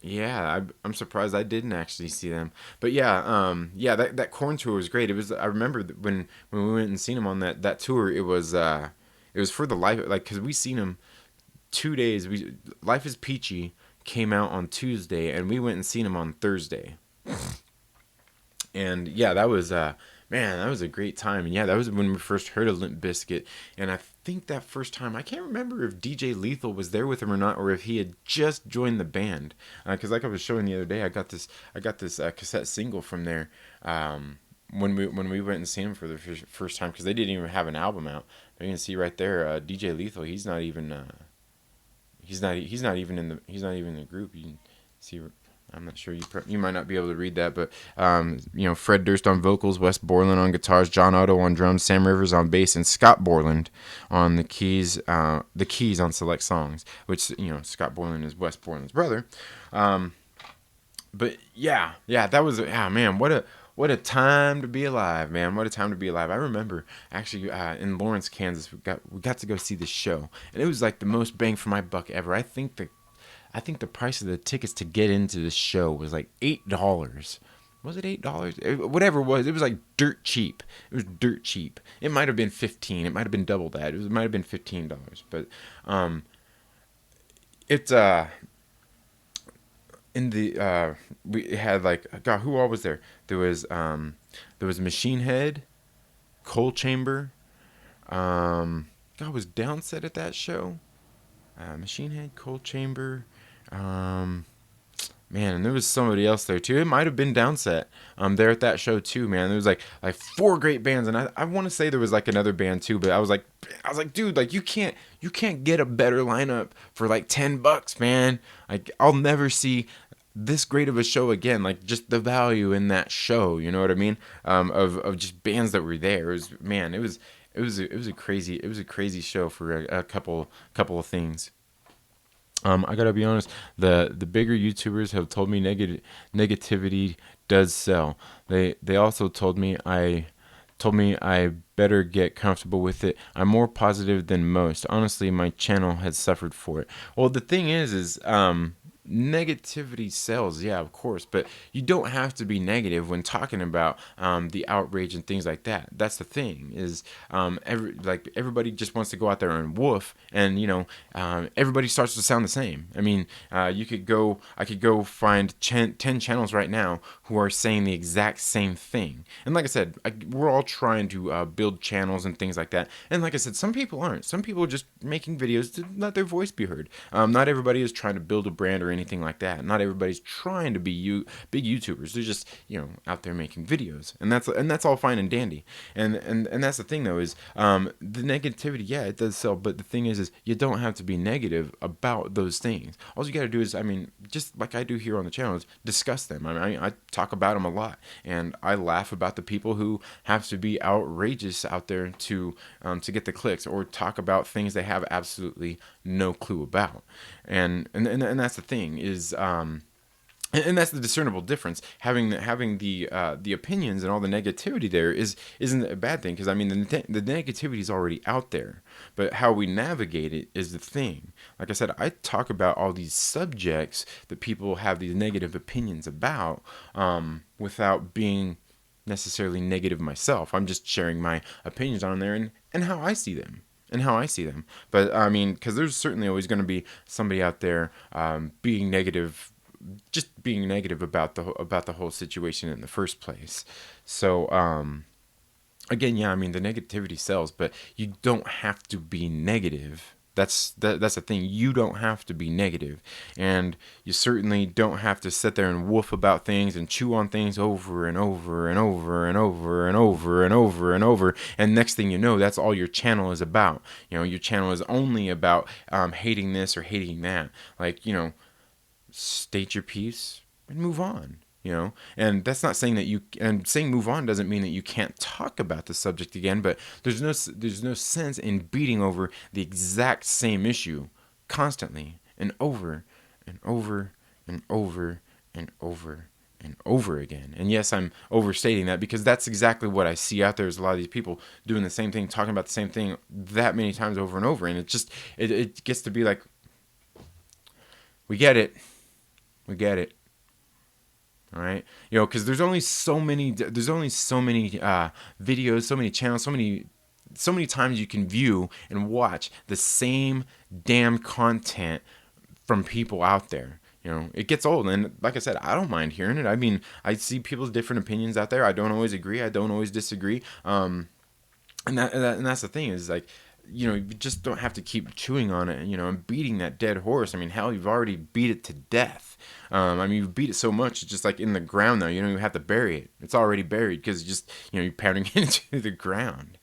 yeah, I'm surprised I didn't actually see them. But yeah, yeah, that Corn tour was great. It was I remember when we went and seen him on that tour. It was for the life like because we seen him 2 days. Life is Peachy came out on Tuesday, and we went and seen him on Thursday. And yeah, that was man, that was a great time. And yeah, that was when we first heard of Limp Bizkit. And I think that first time, I can't remember if DJ Lethal was there with him or not, or if he had just joined the band. Because like I was showing the other day, I got this cassette single from there. When we went and seen him for the first time, because they didn't even have an album out. You can see right there, DJ Lethal. He's not even. He's not even in the group. You can see. I'm not sure you might not be able to read that, but Fred Durst on vocals, Wes Borland on guitars, John Otto on drums, Sam Rivers on bass, and Scott Borland on the keys. The keys on select songs, which Scott Borland is Wes Borland's brother. But that was man, what a time to be alive, man. What a time to be alive. I remember actually in Lawrence, Kansas, we got to go see this show, and it was like the most bang for my buck ever. I think the price of the tickets to get into the show was like $8. Was it $8? Whatever it was like dirt cheap. It was dirt cheap. It might have been 15. It might have been double that. It might have been $15. But it's in the we had like, God, who all was there? There was Machine Head, Coal Chamber. God, was Downset at that show? Machine Head, Coal Chamber. Man, and there was somebody else there too. It might have been Downset there at that show too, man. There was like four great bands, and I want to say there was like another band too, but I was like, dude, like you can't get a better lineup for like $10, man. Like I'll never see this great of a show again. Like just the value in that show, you know what I mean? Of just bands that were there. It was a crazy show for a couple of things. I gotta be honest. The bigger YouTubers have told me negativity does sell. They also told me I better get comfortable with it. I'm more positive than most. Honestly, my channel has suffered for it. Well, the thing is negativity sells, yeah, of course, but you don't have to be negative when talking about the outrage and things like that. That's the thing is everybody just wants to go out there and woof, and everybody starts to sound the same. I mean, I could go find 10 channels right now who are saying the exact same thing, and like I said, we're all trying to build channels and things like that, and like I said, some people aren't. Some people are just making videos to let their voice be heard. Not everybody is trying to build a brand or anything like that. Not everybody's trying to be big YouTubers. They're just out there making videos, and that's all fine and dandy. And that's the thing though is the negativity. Yeah, it does sell, but the thing is you don't have to be negative about those things. All you got to do is, I mean, just like I do here on the channel, is discuss them. I mean, I talk about them a lot, and I laugh about the people who have to be outrageous out there to get the clicks, or talk about things they have absolutely no clue about. And that's the thing is and that's the discernible difference. Having the opinions and all the negativity there isn't a bad thing, because I mean the negativity is already out there, but how we navigate it is the thing. Like I said, I talk about all these subjects that people have these negative opinions about without being necessarily negative myself. I'm just sharing my opinions on there and how I see them. But I mean, because there's certainly always going to be somebody out there being negative, just being negative about the whole situation in the first place. So again, yeah, I mean the negativity sells, but you don't have to be negative. That's the thing. You don't have to be negative, and you certainly don't have to sit there and woof about things and chew on things over and over and over and over and over and over and over. And next thing you know, that's all your channel is about. Your channel is only about hating this or hating that. Like, state your piece and move on. And that's not saying that and saying move on doesn't mean that you can't talk about the subject again, but there's no sense in beating over the exact same issue constantly and over and over and over and over and over again. And yes, I'm overstating that, because that's exactly what I see out there, is a lot of these people doing the same thing, talking about the same thing that many times over and over, and it just it gets to be like, we get it. All right, because there's only so many videos, so many channels, so many times you can view and watch the same damn content from people out there. It gets old, and like I said, I don't mind hearing it. I mean, I see people's different opinions out there. I don't always agree. I don't always disagree. And that's the thing, is like, you just don't have to keep chewing on it, and beating that dead horse. I mean, hell, you've already beat it to death. I mean, you've beat it so much, it's just like in the ground now. You don't even have to bury it. It's already buried, because just, you're pounding it into the ground.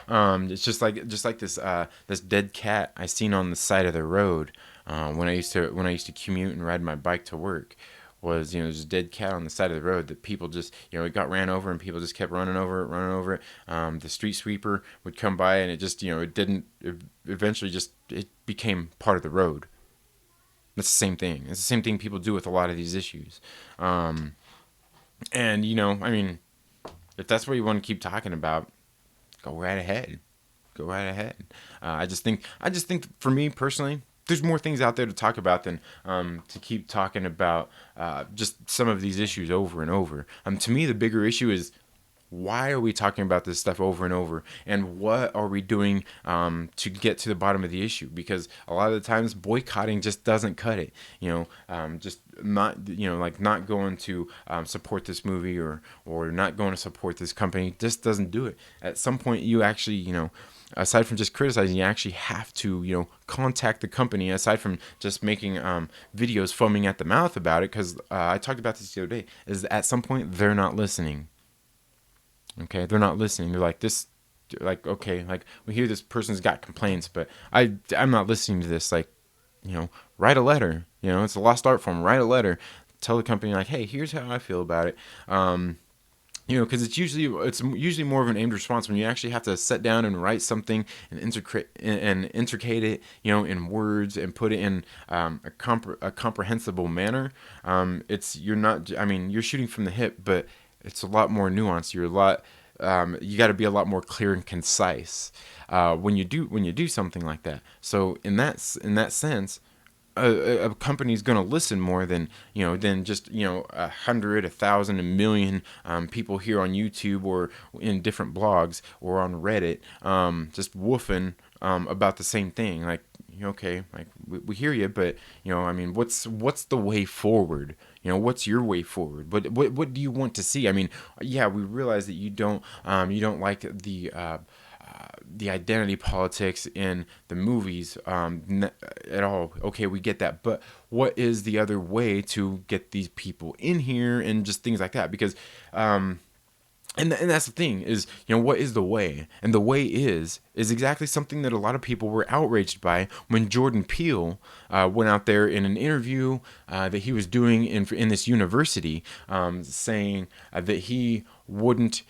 It's just like this dead cat I seen on the side of the road when I used to commute and ride my bike to work. was, there's a dead cat on the side of the road that people just, it got ran over and people just kept running over it, running over it. The street sweeper would come by and it just, it eventually just, it became part of the road. That's the same thing. It's the same thing people do with a lot of these issues. And, I mean, if that's what you want to keep talking about, go right ahead. Go right ahead. I just think for me personally, there's more things out there to talk about than to keep talking about just some of these issues over and over. To me, the bigger issue is, why are we talking about this stuff over and over, and what are we doing to get to the bottom of the issue? Because a lot of the times boycotting just doesn't cut it. Just not, like not going to support this movie or not going to support this company just doesn't do it. At some point, you actually, aside from just criticizing, you actually have to, contact the company, aside from just making videos foaming at the mouth about it. Because I talked about this the other day, is at some point they're not listening. Okay, they're not listening. They're like, this, like, okay, like, we hear this person's got complaints, but I'm not listening to this. Like, write a letter. It's a lost art form. Write a letter. Tell the company, like, hey, here's how I feel about it. Because it's usually more of an aimed response when you actually have to sit down and write something and intricate it, in words, and put it in a comprehensible manner. You're shooting from the hip, but it's a lot more nuanced. You got to be a lot more clear and concise when you do something like that. So in that sense, a company's going to listen more than just 100, 1,000, 1,000,000 people here on YouTube or in different blogs or on Reddit, just woofing about the same thing. Like, okay, like, we hear you, but what's the way forward? What's your way forward? What do you want to see? I mean, yeah, we realize that you don't like the identity politics in the movies at all. Okay, we get that, but what is the other way to get these people in here and just things like that? Because and that's the thing is, what is the way? And the way is exactly something that a lot of people were outraged by when Jordan Peele went out there in an interview that he was doing in this university, saying that he wouldn't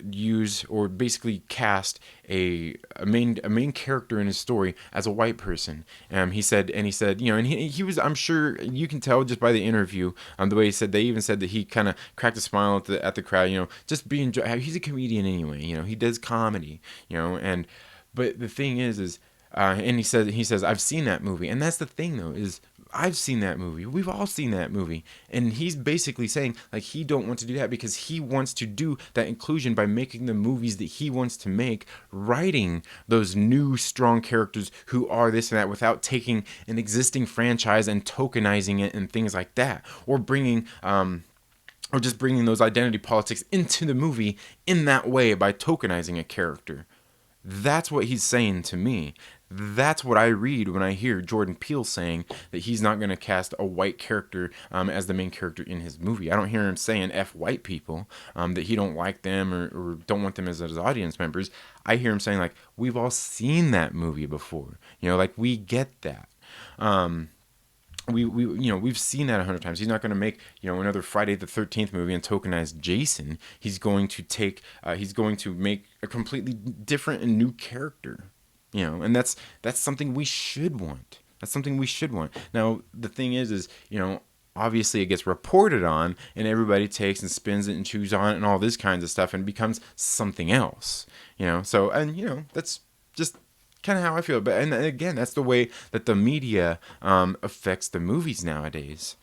use or basically cast a main character in his story as a white person. He said, and he was, I'm sure you can tell just by the interview, the way he said, they even said that he kind of cracked a smile at the crowd, just being, he's a comedian anyway, he does comedy, but the thing is, and he says, I've seen that movie. And that's the thing though, is I've seen that movie. We've all seen that movie. And he's basically saying, like, he don't want to do that because he wants to do that inclusion by making the movies that he wants to make, writing those new strong characters who are this and that without taking an existing franchise and tokenizing it and things like that. Or bringing those identity politics into the movie in that way by tokenizing a character. That's what he's saying to me. That's what I read when I hear Jordan Peele saying that he's not going to cast a white character as the main character in his movie. I don't hear him saying F white people, that he don't like them or don't want them as his audience members. I hear him saying, like, we've all seen that movie before. Like, we get that. We've seen that 100 times. He's not going to make, another Friday the 13th movie and tokenize Jason. He's going to make a completely different and new character. And that's something we should want. That's something we should want. Now, the thing is, obviously it gets reported on and everybody takes and spins it and chews on it and all this kinds of stuff and becomes something else, So, and, that's just kind of how I feel. But, and again, that's the way that the media affects the movies nowadays.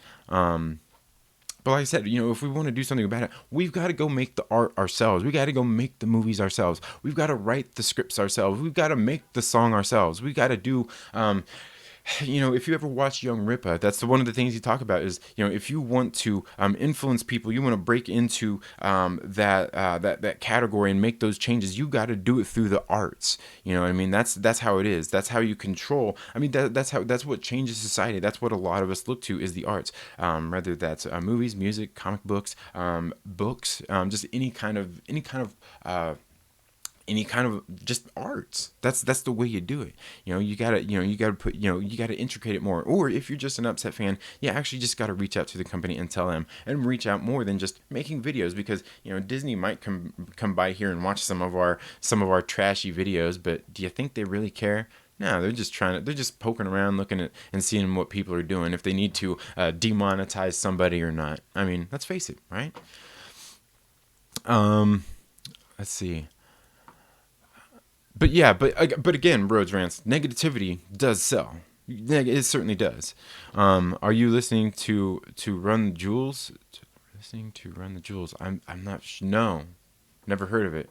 But like I said, if we want to do something about it, we've got to go make the art ourselves. We got to go make the movies ourselves. We've got to write the scripts ourselves. We've got to make the song ourselves. We got to do, if you ever watch Young Ripa, that's one of the things you talk about is, if you want to influence people, you want to break into that category and make those changes, you got to do it through the arts. That's how it is. That's how you control. That's what changes society. That's what a lot of us look to is the arts. Whether that's movies, music, comic books, books, just any kind of any kind of just arts. That's the way you do it. You gotta put, you gotta integrate it more. Or if you're just an upset fan, you actually just gotta reach out to the company and tell them, and reach out more than just making videos, because Disney might come by here and watch some of our trashy videos, but do you think they really care? No, they're just poking around, looking at and seeing what people are doing, if they need to demonetize somebody or not. I mean, let's face it, right? Um, let's see. But yeah, but again, Rhodes Rants, negativity does sell. It certainly does. Are you listening to Run the Jewels? Listening to Run the Jewels? I'm not. No, never heard of it.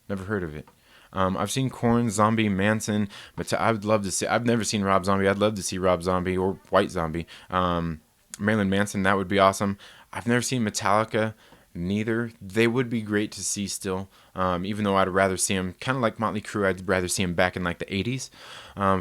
Never heard of it. I've seen Korn, Zombie, Manson, but I would love to see. I've never seen Rob Zombie. I'd love to see Rob Zombie or White Zombie. Marilyn Manson, that would be awesome. I've never seen Metallica. Neither. They would be great to see still. Even though I'd rather see them, kind of like Motley Crue, I'd rather see them back in like the '80s.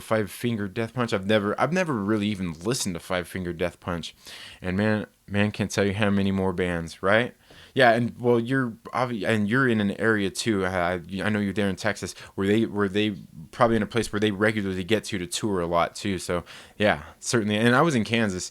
Five Finger Death Punch. I've never really even listened to Five Finger Death Punch, and man can't tell you how many more bands, right? Yeah, and well, you're in an area too. I know you're there in Texas, where they probably in a place where they regularly get to tour a lot too. So yeah, certainly. And I was in Kansas.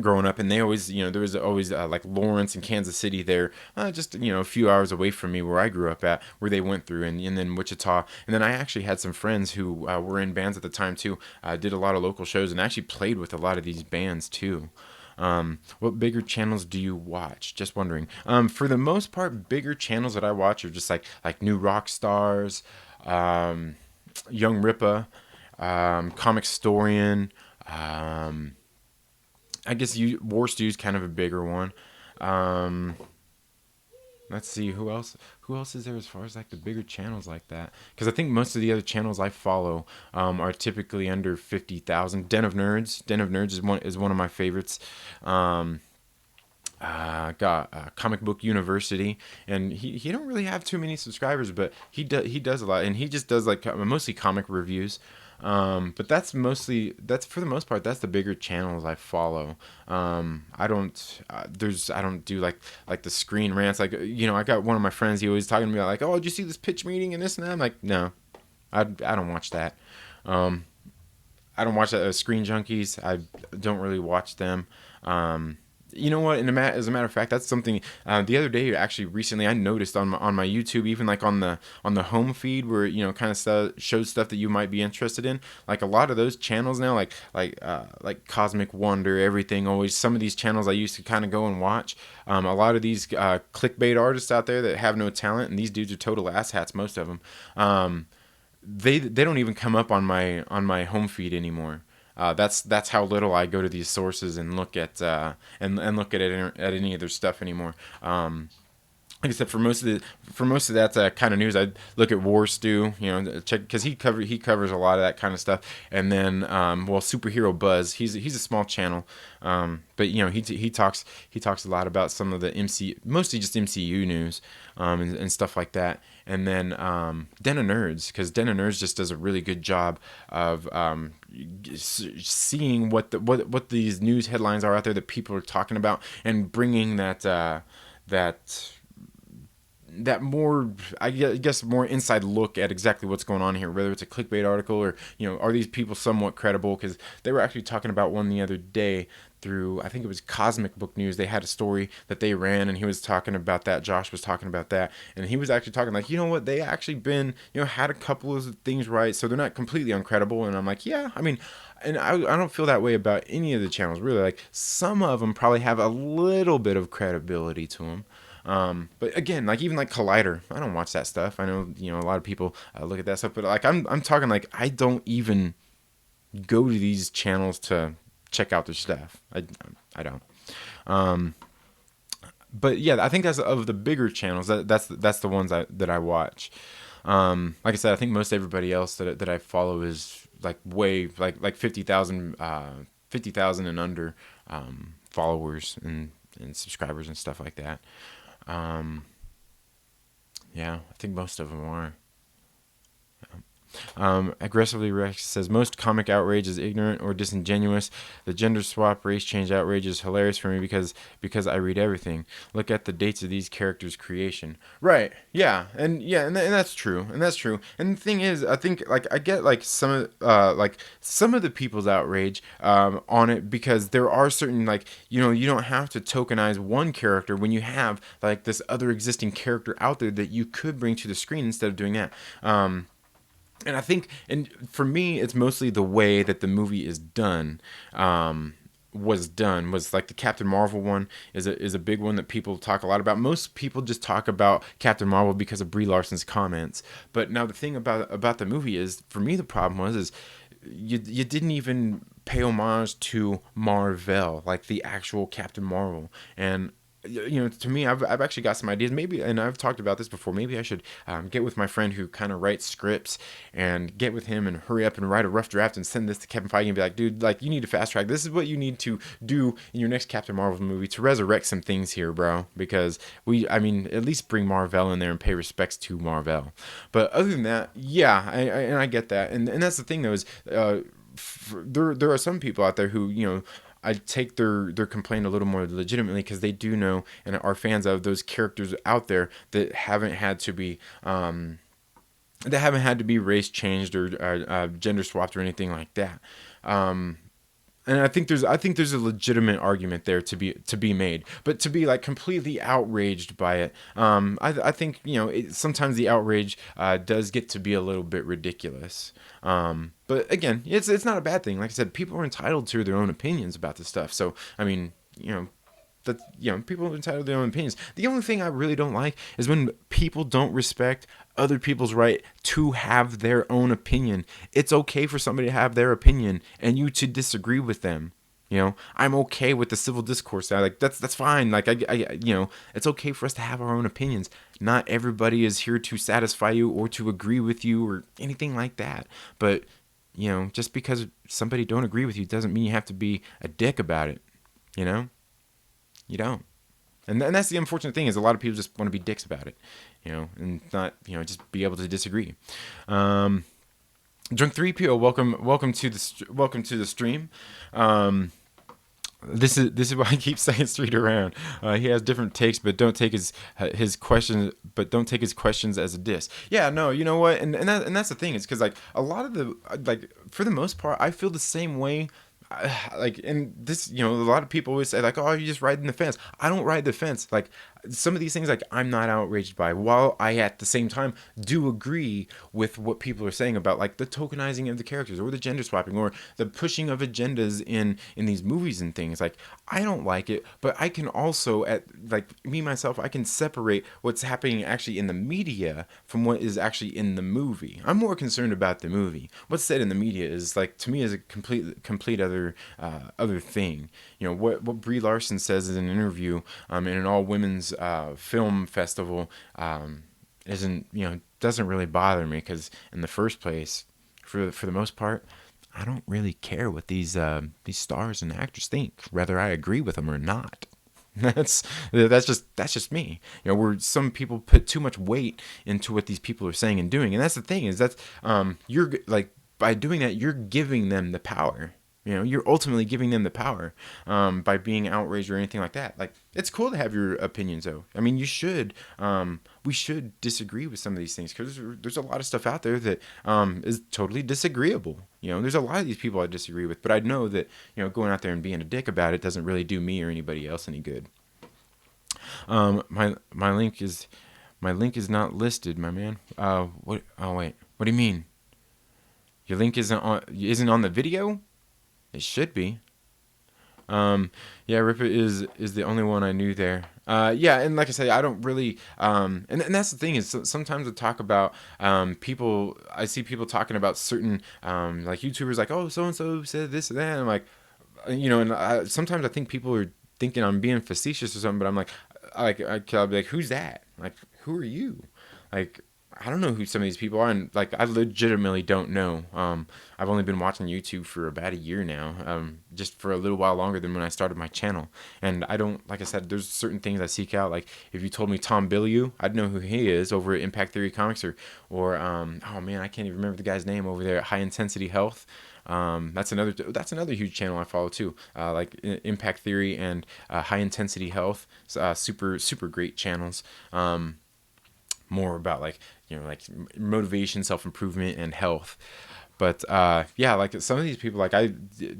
Growing up, and they always, there was always like Lawrence and Kansas City there, just a few hours away from me where I grew up at, where they went through, and then Wichita, and then I actually had some friends who were in bands at the time too. Did a lot of local shows and actually played with a lot of these bands too. What bigger channels do you watch? Just wondering. For the most part, bigger channels that I watch are just like New Rock Stars, Young Ripa, Comic Storian. I guess War Stew's kind of a bigger one. Um, let's see who else. Who else is there as far as like the bigger channels like that? Because I think most of the other channels I follow are typically under 50,000. Den of Nerds. Den of Nerds is one of my favorites. Um, got Comic Book University, and he don't really have too many subscribers, but he does a lot, and he just does like mostly comic reviews. But that's for the most part, that's the bigger channels I follow. I don't do like the screen rants. Like, I got one of my friends. He always talking to me about like, oh, did you see this pitch meeting and this and that? I'm like, no, I don't watch that. Um, I don't watch that. Screen Junkies, I don't really watch them. Um, you know what? As a matter of fact, that's something. The other day, actually, recently, I noticed on my YouTube, even like on the home feed, where kind of shows stuff that you might be interested in. Like a lot of those channels now, like Cosmic Wonder, everything. Always some of these channels I used to kind of go and watch. A lot of these clickbait artists out there that have no talent, and these dudes are total asshats, most of them. They don't even come up on my home feed anymore. That's how little I go to these sources and look at and look at any of their stuff anymore. Like I said, for most of that kind of news, I look at War Stew, check, because he covers a lot of that kind of stuff, and then Superhero Buzz, he's a small channel, but he talks a lot about some of the mostly just MCU news, and stuff like that, and then Den of Nerds, because Den of Nerds just does a really good job of seeing what these news headlines are out there that people are talking about, and bringing that more, I guess, more inside look at exactly what's going on here, whether it's a clickbait article or, are these people somewhat credible? Because they were actually talking about one the other day through, I think it was Cosmic Book News. They had a story that they ran, and he was talking about that. Josh was talking about that, and he was actually talking like, what, they actually been, had a couple of things right, so they're not completely uncredible. And I'm like, yeah, I mean, and I don't feel that way about any of the channels, really. Like, some of them probably have a little bit of credibility to them. But again, like even like Collider, I don't watch that stuff. I know, a lot of people look at that stuff, but like I'm talking like I don't even go to these channels to check out their stuff. I don't. Um, but yeah, I think that's of the bigger channels. That's the ones that I watch. Like I said, I think most everybody else that I follow is like way like 50,000 and under followers and subscribers and stuff like that. Um, yeah, I think most of them are. Aggressively Rex says most comic outrage is ignorant or disingenuous. The gender swap, race change outrage is hilarious for me because I read everything. Look at the dates of these characters' creation. Right? And that's true, and that's true. And the thing is, I think like I get like some of the people's outrage on it because there are certain like you don't have to tokenize one character when you have like this other existing character out there that you could bring to the screen instead of doing that. And I think, and for me, it's mostly the way that the movie is done. Was like the Captain Marvel one is a big one that people talk a lot about. Most people just talk about Captain Marvel because of Brie Larson's comments. But now the thing about the movie is, for me, the problem is you didn't even pay homage to Marvel, like the actual Captain Marvel. And to me, I've actually got some ideas. Maybe, and I've talked about this before. Maybe I should get with my friend who kind of writes scripts and get with him and hurry up and write a rough draft and send this to Kevin Feige and be like, dude, like you need to fast track. This is what you need to do in your next Captain Marvel movie to resurrect some things here, bro. Because at least bring Marvel in there and pay respects to Marvel. But other than that, yeah, I get that, and that's the thing though is. There are some people out there who I take their complaint a little more legitimately because they do know and are fans of those characters out there that haven't had to be race changed or gender swapped or anything like that. And I think there's a legitimate argument there to be made, but to be like completely outraged by it, I think sometimes the outrage does get to be a little bit ridiculous. But again, it's not a bad thing. Like I said, people are entitled to their own opinions about this stuff. So I mean, that people are entitled to their own opinions. The only thing I really don't like is when people don't respect other people's right to have their own opinion. It's okay for somebody to have their opinion and you to disagree with them. I'm okay with the civil discourse. That's fine. Like it's okay for us to have our own opinions. Not everybody is here to satisfy you or to agree with you or anything like that. But just because somebody don't agree with you doesn't mean you have to be a dick about it. You don't. And that's the unfortunate thing is a lot of people just want to be dicks about it, and not, just be able to disagree. Drunk 3PO, welcome to the stream. This is why I keep saying Street around. He has different takes, but don't take his questions. But don't take his questions as a diss. Yeah, no, you know what? And that's the thing. It's because like a lot of the for the most part, I feel the same way. And this, a lot of people always say like, oh, you just ride the fence. I don't ride the fence. Like some of these things, like I'm not outraged by, while I at the same time do agree with what people are saying about like the tokenizing of the characters or the gender swapping or the pushing of agendas in these movies and things. Like I don't like it, but I can also I can separate what's happening actually in the media from what is actually in the movie. I'm more concerned about the movie. What's said in the media is like, to me, is a complete other thing. What Brie Larson says in an interview in an all women's film festival doesn't really bother me because in the first place, for the most part, I don't really care what these stars and actors think, whether I agree with them or not. That's just me. Where some people put too much weight into what these people are saying and doing, and that's the thing is you're like, by doing that, you're giving them the power. You're ultimately giving them the power by being outraged or anything like that. Like, it's cool to have your opinions, though. I mean, you should. We should disagree with some of these things because there's a lot of stuff out there that is totally disagreeable. There's a lot of these people I disagree with, but I know that going out there and being a dick about it doesn't really do me or anybody else any good. My link is not listed, my man. What? Oh wait, what do you mean? Your link isn't on the video? It should be. Yeah, Ripper is the only one I knew there. Yeah, and like I say, I don't really. And that's the thing is sometimes I talk about people. I see people talking about certain like YouTubers, like, oh, so and so said this and that. And I'm like, and sometimes I think people are thinking I'm being facetious or something, but I'm like, I'll be like, who's that? Like, who are you? Like, I don't know who some of these people are, and like I legitimately don't know. I've only been watching YouTube for about a year now, just for a little while longer than when I started my channel. And I don't, like I said, there's certain things I seek out. Like if you told me Tom Bilyeu, I'd know who he is over at Impact Theory Comics, or oh man, I can't even remember the guy's name over there at High Intensity Health. That's another huge channel I follow too, like Impact Theory and High Intensity Health, super super great channels. More about like like motivation, self-improvement, and health. But yeah, like some of these people like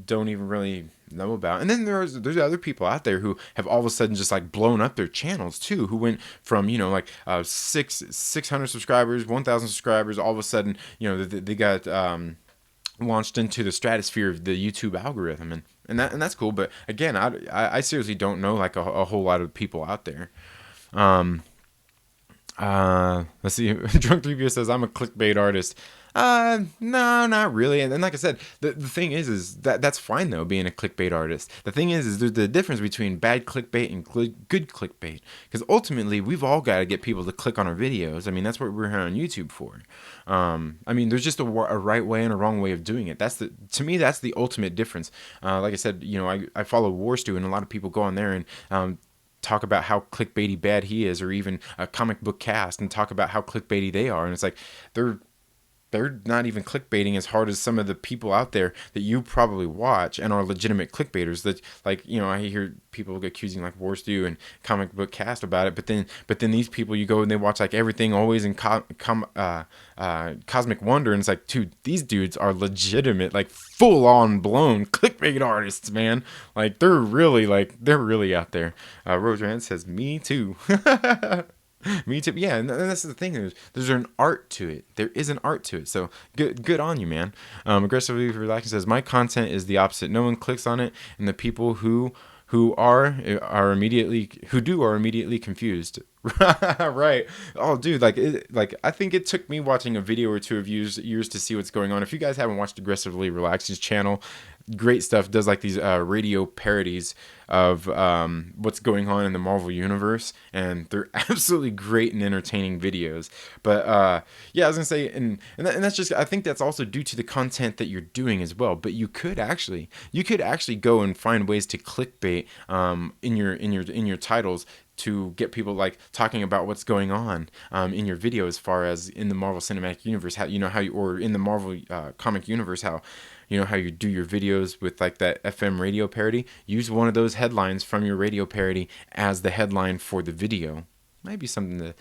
don't even really know about. And then there's other people out there who have all of a sudden just like blown up their channels too, who went from like 600 subscribers, 1,000 subscribers, all of a sudden they got launched into the stratosphere of the YouTube algorithm, and that's cool. But again, I seriously don't know like a whole lot of people out there. Let's see. Drunk Review says I'm a clickbait artist. No, not really. And then, like I said, the thing is that's fine though, being a clickbait artist. The thing is there's the difference between bad clickbait and good clickbait. Because ultimately, we've all got to get people to click on our videos. I mean, that's what we're here on YouTube for. I mean, there's just a right way and a wrong way of doing it. To me, that's the ultimate difference. Like I said, I follow War Stew, and a lot of people go on there and talk about how clickbaity bad he is, or even a comic book cast and talk about how clickbaity they are. And it's like they're not even clickbaiting as hard as some of the people out there that you probably watch and are legitimate clickbaiters. That like I hear people accusing like War Stew and comic book cast about it, but then these people, you go and they watch like everything always in Cosmic Wonder, and it's like, dude, these dudes are legitimate, like full on blown clickbait artists, man. Like they're really out there. Rose Rand says, me too. Me too. Yeah, and that's the thing. There's an art to it. There is an art to it. So good on you, man. Aggressively Relaxing says, my content is the opposite. No one clicks on it, and the people who are immediately confused. Right. Oh, dude, like I think it took me watching a video or two of years to see what's going on. If you guys haven't watched Aggressively Relaxing's channel, great stuff. Does like these radio parodies of what's going on in the Marvel universe, and they're absolutely great and entertaining videos. But yeah, I was gonna say, and that's just, I think that's also due to the content that you're doing as well. But you could actually go and find ways to clickbait in your titles, to get people like talking about what's going on in your video, as far as in the Marvel Cinematic Universe, or in the Marvel comic universe, how you do your videos with like that FM radio parody. Use one of those headlines from your radio parody as the headline for the video. Might be something to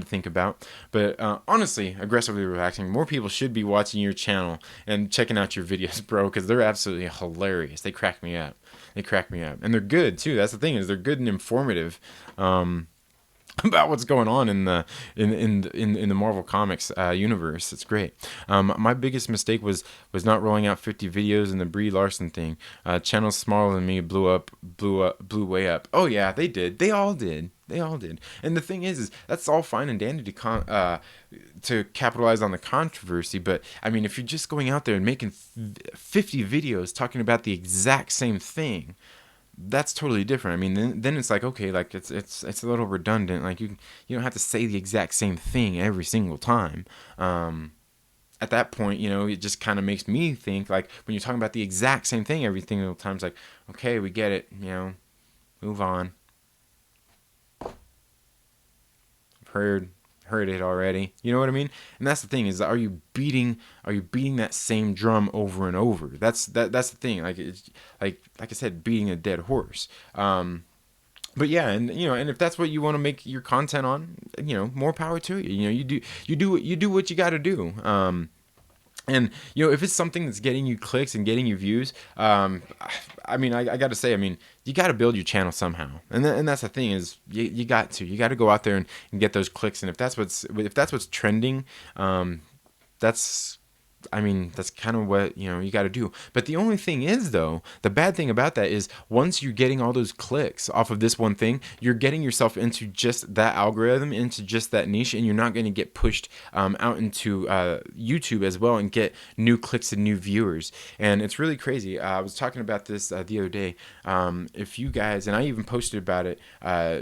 think about. But honestly, Aggressively Relaxing, more people should be watching your channel and checking out your videos, bro, because they're absolutely hilarious. They crack me up. And they're good too. That's the thing, is they're good and informative. About what's going on in the Marvel Comics universe. It's great. My biggest mistake was not rolling out 50 videos in the Brie Larson thing. Channels smaller than me blew way up. Oh yeah, they did. They all did. And the thing is that's all fine and dandy to capitalize on the controversy. But I mean, if you're just going out there and making 50 videos talking about the exact same thing, that's totally different. I mean, then it's like, okay, like it's a little redundant. Like you don't have to say the exact same thing every single time. At that point, it just kind of makes me think, like, when you're talking about the exact same thing every single time, it's like, okay, we get it. Move on. I've heard it already. You know what I mean? And that's the thing, is, are you beating that same drum over and over? That's the thing. Like it's like I said, beating a dead horse. But yeah, and and if that's what you want to make your content on, more power to you. You do what you got to do. And if it's something that's getting you clicks and getting you views, I mean, I got to say, I mean, you got to build your channel somehow, and that's the thing, is you got to go out there and get those clicks, and if that's what's trending, that's I mean, that's kind of what, you got to do. But the only thing is, though, the bad thing about that is once you're getting all those clicks off of this one thing, you're getting yourself into just that algorithm, into just that niche, and you're not going to get pushed out into YouTube as well and get new clicks and new viewers. And it's really crazy. I was talking about this the other day. If you guys, and I even posted about it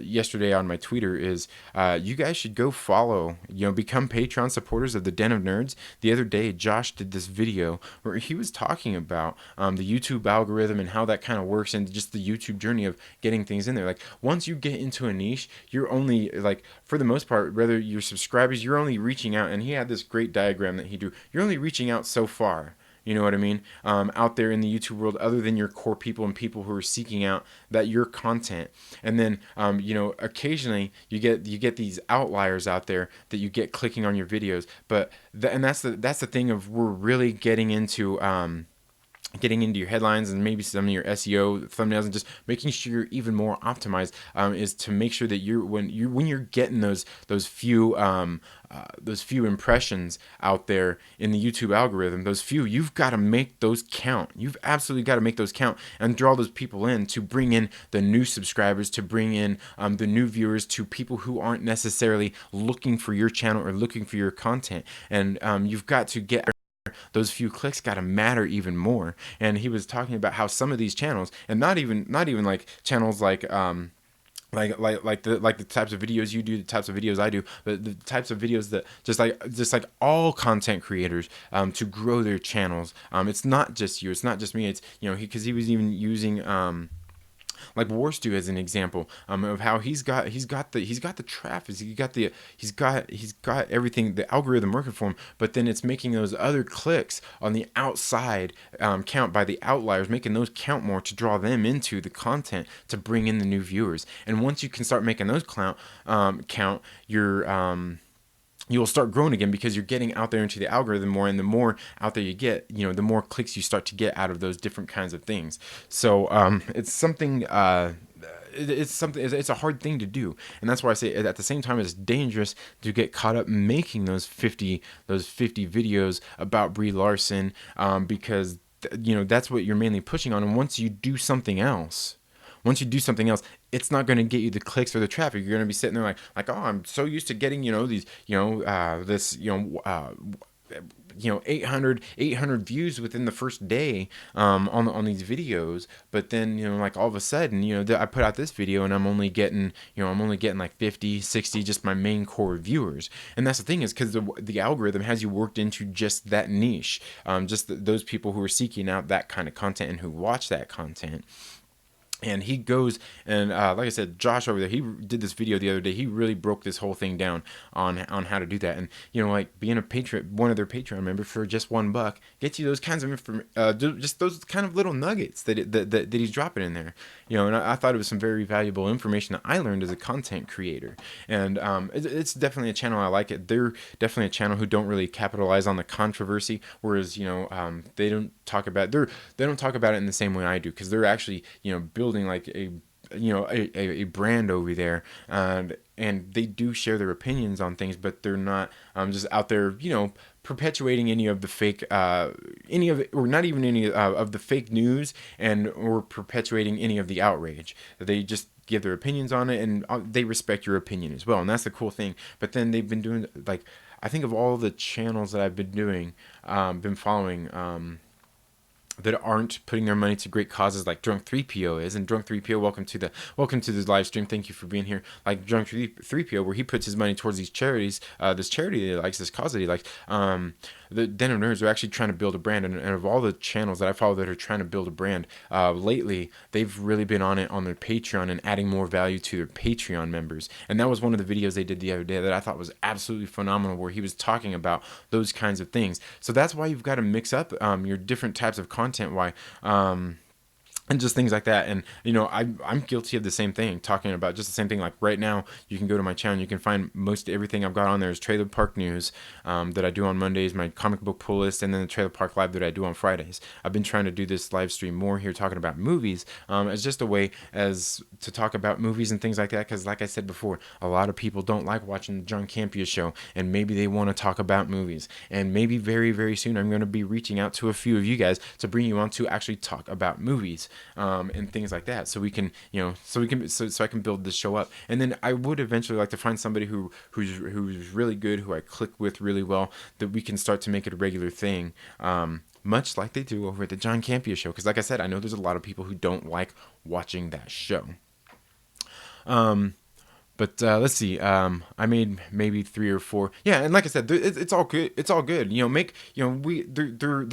yesterday on my Twitter, is you guys should go follow, become Patreon supporters of the Den of Nerds. The other day, Josh did this video where he was talking about the YouTube algorithm and how that kind of works, and just the YouTube journey of getting things in there. Like, once you get into a niche, you're only, like, for the most part, whether your subscribers, you're only reaching out, and he had this great diagram that he drew. You're only reaching out so far. You know what I mean? Out there in the YouTube world, other than your core people and people who are seeking out your content. And then, occasionally you get these outliers out there that you get clicking on your videos. But that's the thing of, we're really getting into your headlines and maybe some of your SEO thumbnails, and just making sure you're even more optimized, is to make sure that when you're getting those few impressions out there in the YouTube algorithm, you've got to make those count. You've absolutely got to make those count and draw those people in, to bring in the new subscribers, to bring in the new viewers, to people who aren't necessarily looking for your channel or looking for your content. And you've got to get those few clicks got to matter even more. And he was talking about how some of these channels, and not even like channels like the types of videos you do, the types of videos I do, but the types of videos that just like all content creators, to grow their channels. It's not just you, it's not just me. It's, because he was even using like Warstu as an example, of how he's got the traffic, he's got everything, the algorithm working for him, but then it's making those other clicks on the outside count by the outliers, making those count more to draw them into the content, to bring in the new viewers. And once you can start making those count, you'll start growing again, because you're getting out there into the algorithm more, and the more out there you get, the more clicks you start to get out of those different kinds of things. So it's something. It's a hard thing to do, and that's why I say, at the same time, it's dangerous to get caught up making those 50 videos about Brie Larson, because that's what you're mainly pushing on. And once you do something else, it's not going to get you the clicks or the traffic. You're going to be sitting there like, oh, I'm so used to getting, these, 800 views within the first day on these videos. But then, like, all of a sudden, I put out this video and I'm only getting like 50, 60, just my main core viewers. And that's the thing, is because the algorithm has you worked into just that niche, those people who are seeking out that kind of content and who watch that content. And he goes and, like I said, Josh over there, he did this video the other day. He really broke this whole thing down on how to do that. And, like, being one of their Patreon members for just $1 gets you those kinds of just those kind of little nuggets that he's dropping in there. And I thought it was some very valuable information that I learned as a content creator. And it's definitely a channel I like. They're definitely a channel who don't really capitalize on the controversy, whereas, they don't talk about it in the same way I do, because they're actually, building like a brand over there, and they do share their opinions on things, but they're not just out there, perpetuating any of the fake, or not even any of the fake news, or perpetuating any of the outrage. They just give their opinions on it, and they respect your opinion as well, and that's the cool thing. But then they've been doing, like, I think of all the channels that I've been following, that aren't putting their money to great causes, like Drunk 3PO is. And Drunk 3PO, welcome to this live stream. Thank you for being here. Like Drunk 3PO, where he puts his money towards these charities, this charity that he likes, this cause that he likes. The Den of Nerds are actually trying to build a brand, and of all the channels that I follow that are trying to build a brand, lately they've really been on it on their Patreon and adding more value to their Patreon members. And that was one of the videos they did the other day that I thought was absolutely phenomenal, where he was talking about those kinds of things. So that's why you've got to mix up your different types of content. Why and just things like that. And I'm guilty of the same thing, talking about just the same thing. Like right now, you can go to my channel, you can find most everything I've got on there is Trailer Park News, that I do on Mondays, my comic book pull list, and then the Trailer Park Live that I do on Fridays. I've been trying to do this live stream more here, talking about movies, as just a way as to talk about movies and things like that, because like I said before, a lot of people don't like watching the John Campea show, and maybe they want to talk about movies. And maybe very, very soon I'm going to be reaching out to a few of you guys to bring you on to actually talk about movies, and things like that, so we can, so I can build this show up. And then I would eventually like to find somebody who's really good, who I click with really well, that we can start to make it a regular thing, much like they do over at the John Campea show. Because like I said, I know there's a lot of people who don't like watching that show. But let's see. I made maybe 3 or 4. Yeah, and like I said, it's all good. It's all good. There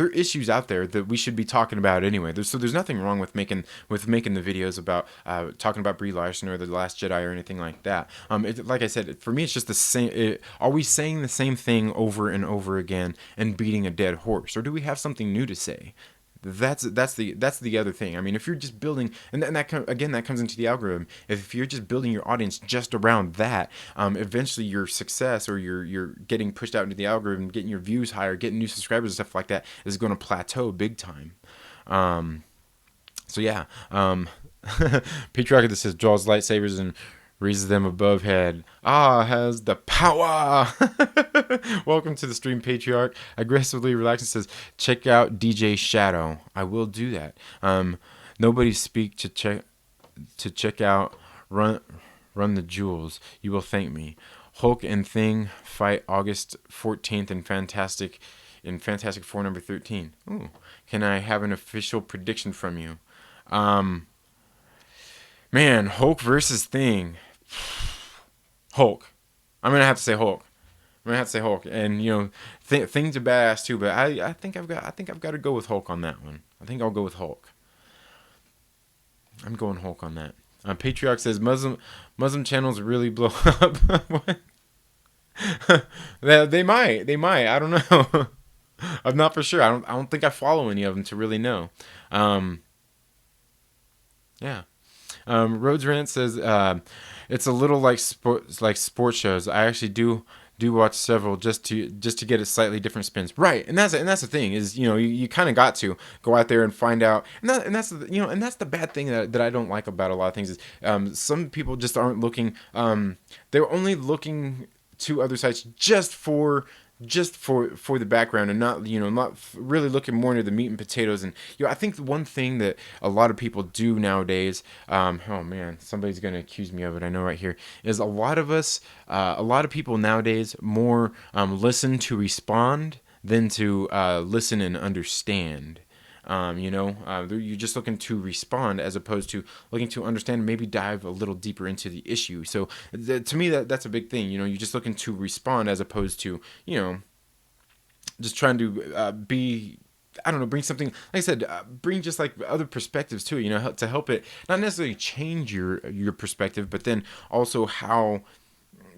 are issues out there that we should be talking about anyway. There's nothing wrong with making the videos about talking about Brie Larson or The Last Jedi or anything like that. Like I said, for me, it's just the same. Are we saying the same thing over and over again and beating a dead horse, or do we have something new to say? That's the other thing. I mean, if you're just building, and that comes into the algorithm. If you're just building your audience just around that, eventually your success, or you're getting pushed out into the algorithm, getting your views higher, getting new subscribers and stuff like that, is going to plateau big time. So yeah, Patriarch that says draws lightsabers and raises them above head. Has the power. Welcome to the stream, Patriarch. Aggressively relaxing says, check out DJ Shadow. I will do that. Nobody speak to check out Run the Jewels. You will thank me. Hulk and Thing fight August 14th in Fantastic Four number 13. Ooh. Can I have an official prediction from you? Man, Hulk versus Thing. Hulk. I'm gonna have to say Hulk. And Thing's a badass too, but I think I've got to go with Hulk on that one. I think I'll go with Hulk. I'm going Hulk on that. Patriarch says Muslim channels really blow up. What? They might. I don't know. I'm not for sure. I don't think I follow any of them to really know. Yeah. Rhodes Rant says it's a little like sports shows. I actually do watch several just to get a slightly different spins. Right, and that's the thing is you kind of got to go out there and find out, and that's the bad thing that I don't like about a lot of things is some people just aren't looking. They're only looking to other sites just for the background, and not really looking more into the meat and potatoes. And I think the one thing that a lot of people do nowadays, oh man, somebody's gonna accuse me of it, I know right here, is a lot of people nowadays more listen to respond than to listen and understand. You're just looking to respond as opposed to looking to understand and maybe dive a little deeper into the issue. So to me, that's a big thing. You're just looking to respond as opposed to, just trying to bring something, like I said, bring just like other perspectives to it, to help it not necessarily change your perspective, but then also how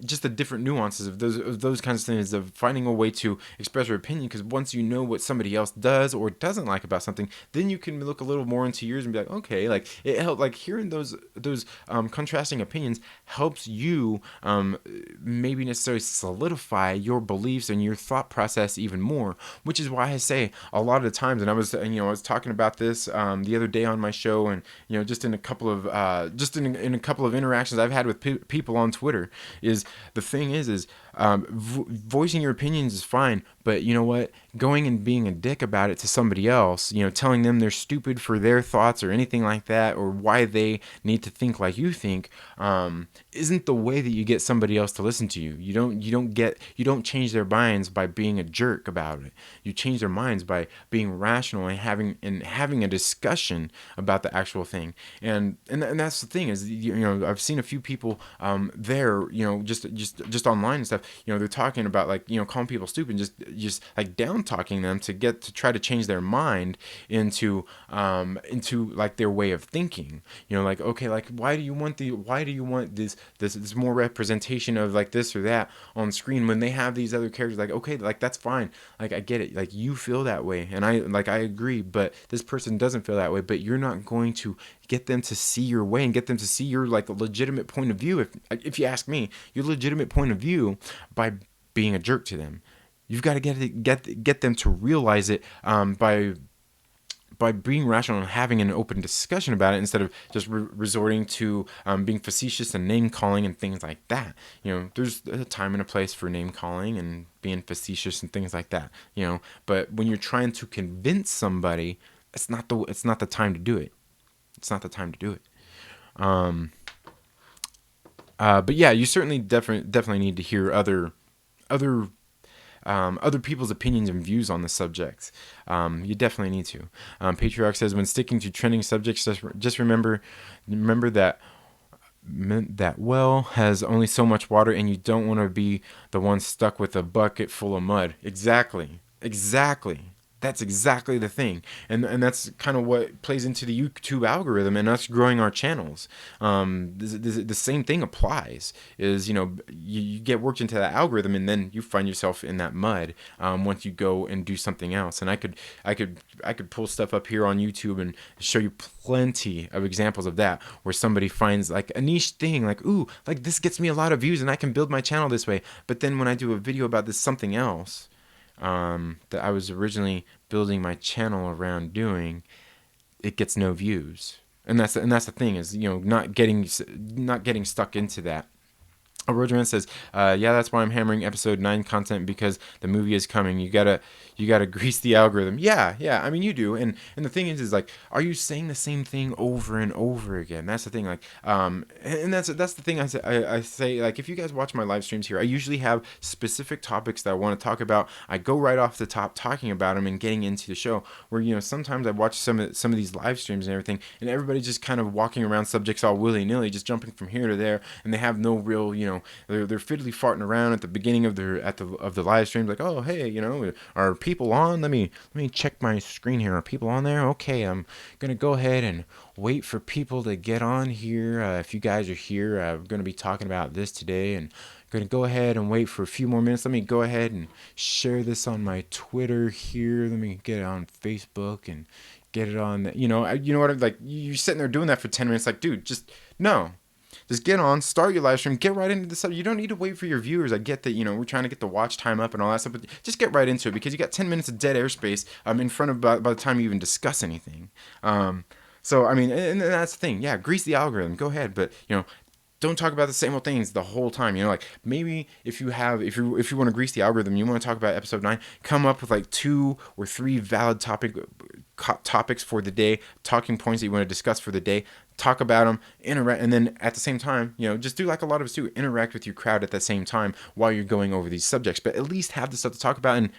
just the different nuances of those kinds of things, of finding a way to express your opinion. Because once you know what somebody else does or doesn't like about something, then you can look a little more into yours and be like, okay, like it helped, like hearing those contrasting opinions helps you maybe necessarily solidify your beliefs and your thought process even more. Which is why I say a lot of the times, and I was talking about this the other day on my show, and just in a couple of in a couple of interactions I've had with people on Twitter, is the thing is voicing your opinions is fine, but you know what? Going and being a dick about it to somebody else, telling them they're stupid for their thoughts or anything like that, or why they need to think like you think, isn't the way that you get somebody else to listen to you. You don't change their minds by being a jerk about it. You change their minds by being rational and having a discussion about the actual thing. And that's the thing is, I've seen a few people there, just online and stuff, they're talking about like, calling people stupid, just like down talking them to try to change their mind into like their way of thinking. Like, okay, like why do you want this more representation of like this or that on screen when they have these other characters? Like, okay, like that's fine. Like, I get it. Like, you feel that way, and I agree, but this person doesn't feel that way. But you're not going to get them to see your way and get them to see your like legitimate point of view. If you ask me, your legitimate point of view by being a jerk to them. You've got to get them to realize it by being rational and having an open discussion about it instead of just resorting to being facetious and name calling and things like that. There's a time and a place for name calling and being facetious and things like that. But when you're trying to convince somebody, it's not the time to do it. It's not the time to do it. But yeah, you certainly definitely need to hear other people's opinions and views on the subject. You definitely need to. Patriarch says, when sticking to trending subjects, just remember that well has only so much water, and you don't want to be the one stuck with a bucket full of mud. Exactly. That's exactly the thing, and that's kind of what plays into the YouTube algorithm and us growing our channels. The same thing applies. Is you get worked into that algorithm, and then you find yourself in that mud once you go and do something else. And I could pull stuff up here on YouTube and show you plenty of examples of that, where somebody finds like a niche thing, like, ooh, like this gets me a lot of views, and I can build my channel this way. But then when I do a video about this something else that I was originally building my channel around doing, it gets no views. And that's the thing, is not getting stuck into that. Roger says, yeah, that's why I'm hammering episode 9 content, because the movie is coming. You gotta grease the algorithm. Yeah. I mean, you do. And the thing is like, are you saying the same thing over and over again? That's the thing. Like, and that's the thing I say, like, if you guys watch my live streams here, I usually have specific topics that I want to talk about. I go right off the top talking about them and getting into the show, where, sometimes I watch some of these live streams and everything, and everybody's just kind of walking around subjects all willy-nilly, just jumping from here to there, and they have no real, they're fiddly farting around at the beginning of the live streams, like, oh, hey, are people on? Let me check my screen here. Are people on there? Okay, I'm gonna go ahead and wait for people to get on here. If you guys are here, I'm gonna be talking about this today, and I'm gonna go ahead and wait for a few more minutes. Let me go ahead and share this on my Twitter here. Let me get it on Facebook and get it on. You know what? Like, you're sitting there doing that for 10 minutes. Like, dude, just no. Just get on, start your live stream, get right into the subject. You don't need to wait for your viewers. I get that, we're trying to get the watch time up and all that stuff, but just get right into it, because you got 10 minutes of dead airspace in front of by the time you even discuss anything. So, I mean, and that's the thing. Yeah, grease the algorithm. Go ahead, but, don't talk about the same old things the whole time. Like, maybe if you want to grease the algorithm, you want to talk about episode 9, come up with like 2 or 3 valid topics for the day, talking points that you want to discuss for the day. Talk about them, interact, and then at the same time, just do like a lot of us do, interact with your crowd at the same time while you're going over these subjects. But at least have the stuff to talk about and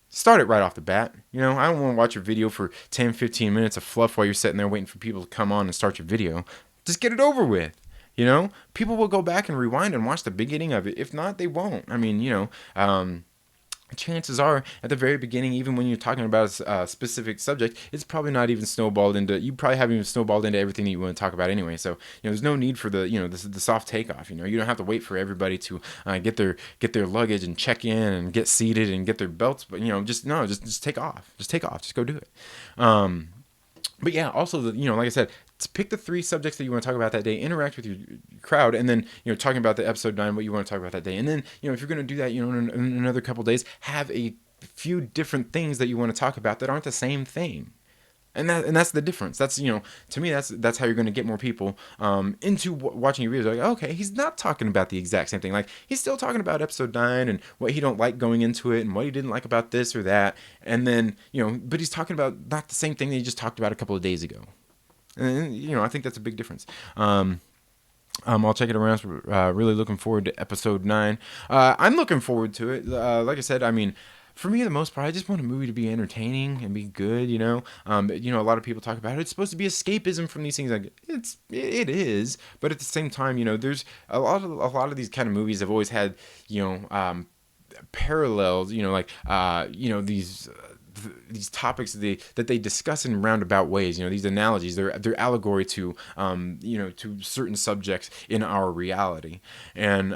start it right off the bat. I don't want to watch your video for 10, 15 minutes of fluff while you're sitting there waiting for people to come on and start your video. Just get it over with. People will go back and rewind and watch the beginning of it. If not, they won't. I mean, chances are at the very beginning, even when you're talking about a specific subject, it's probably not even snowballed into, you probably haven't even snowballed into everything that you want to talk about anyway. So, there's no need for the soft takeoff. You don't have to wait for everybody to get their luggage and check in and get seated and get their belts. But, just take off. Just go do it. But yeah, also, like I said, pick the 3 subjects that you want to talk about that day, interact with your crowd, and then, talking about the episode 9, what you want to talk about that day. And then, if you're going to do that, in another couple days, have a few different things that you want to talk about that aren't the same thing. And that's the difference. That's, to me, that's how you're going to get more people into watching your videos. Like, okay, he's not talking about the exact same thing. Like, he's still talking about episode 9 and what he don't like going into it and what he didn't like about this or that. And then, but he's talking about not the same thing that he just talked about a couple of days ago. And, I think that's a big difference. I'll check it around. Really looking forward to episode 9. I'm looking forward to it. Like I said, I mean, for me, the most part, I just want a movie to be entertaining and be good. A lot of people talk about it. It's supposed to be escapism from these things. Like it is, but at the same time, there's a lot of these kind of movies have always had, parallels. These topics that they discuss in roundabout ways. These analogies. They're allegory to to certain subjects in our reality, and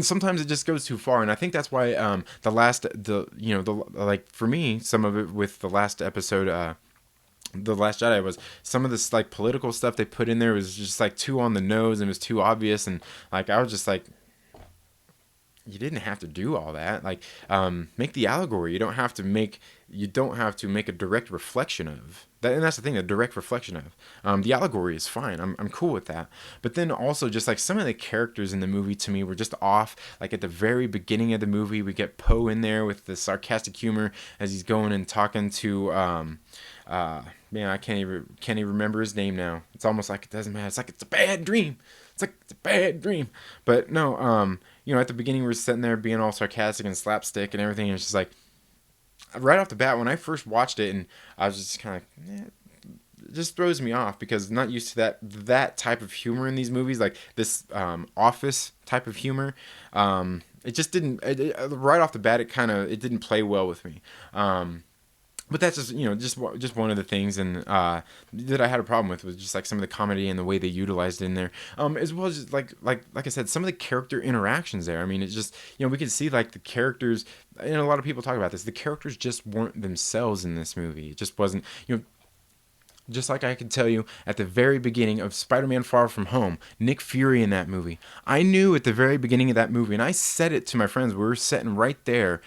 sometimes it just goes too far. And I think that's why for me, some of it with the last episode. The Last Jedi was some of this like political stuff they put in there was just like too on the nose and it was too obvious, and like I was just like, you didn't have to do all that. Like, make the allegory. You don't have to make a direct reflection of that. And that's the thing, a direct reflection of. The allegory is fine. I'm cool with that. But then also just like some of the characters in the movie to me were just off. Like at the very beginning of the movie, we get Poe in there with the sarcastic humor as he's going and talking to, man, I can't even remember his name now. It's almost like it doesn't matter. It's like it's a bad dream. It's like it's a bad dream. But no, at the beginning we're sitting there being all sarcastic and slapstick and everything. And it's just like, right off the bat, when I first watched it, and I was just kind of like, it just throws me off because I'm not used to that type of humor in these movies, like this Office type of humor. It just didn't, right off the bat, it didn't play well with me. But that's just one of the things, and that I had a problem with was just like some of the comedy and the way they utilized it in there, as well as just like I said, some of the character interactions there. I mean, it's just we can see like the characters, and a lot of people talk about this. The characters just weren't themselves in this movie. It just wasn't Just like I can tell you at the very beginning of Spider-Man Far From Home, Nick Fury in that movie. I knew at the very beginning of that movie, and I said it to my friends. We were sitting right there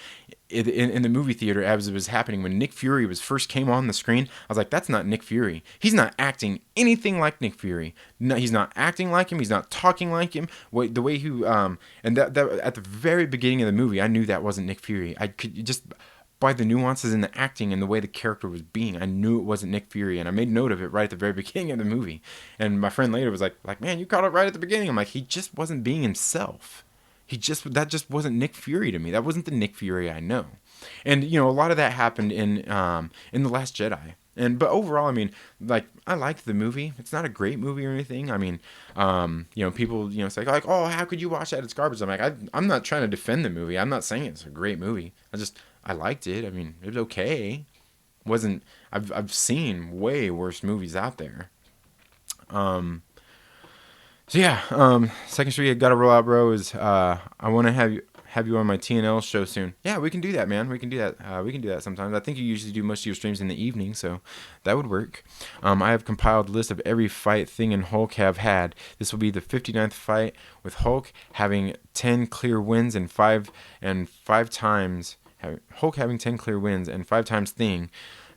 in the movie theater as it was happening. When Nick Fury first came on the screen, I was like, that's not Nick Fury. He's not acting anything like Nick Fury. No, he's not acting like him. He's not talking like him. The way he, and that at the very beginning of the movie, I knew that wasn't Nick Fury. I could just, by the nuances in the acting and the way the character was being, I knew it wasn't Nick Fury, and I made note of it right at the very beginning of the movie. And my friend later was like, man, you caught it right at the beginning. I'm like, he just wasn't being himself. That just wasn't Nick Fury to me. That wasn't the Nick Fury I know. And a lot of that happened in The Last Jedi. But overall, I mean, like, I liked the movie. It's not a great movie or anything. I mean, people, say like, oh, how could you watch that? It's garbage. I'm like, I'm not trying to defend the movie. I'm not saying it's a great movie. I liked it. I mean, it was okay. I've seen way worse movies out there. So yeah, Second Street, Gotta Roll Out, Bro, is I want to have you on my TNL show soon. Yeah, we can do that, man. We can do that. We can do that sometimes. I think you usually do most of your streams in the evening, so that would work. I have compiled a list of every fight Thing and Hulk have had. This will be the 59th fight, with Hulk having 10 clear wins and five times Hulk having 10 clear wins and 5 times Thing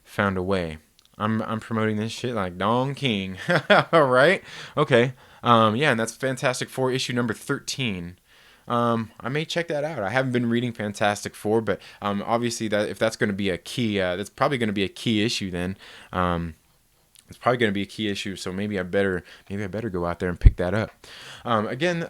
found a way. I'm promoting this shit like Don King. All right. Okay. Yeah, and that's Fantastic Four issue number 13. I may check that out. I haven't been reading Fantastic Four, but obviously that if that's going to be a key, that's probably going to be a key issue then. It's probably going to be a key issue, so maybe I better go out there and pick that up. Again,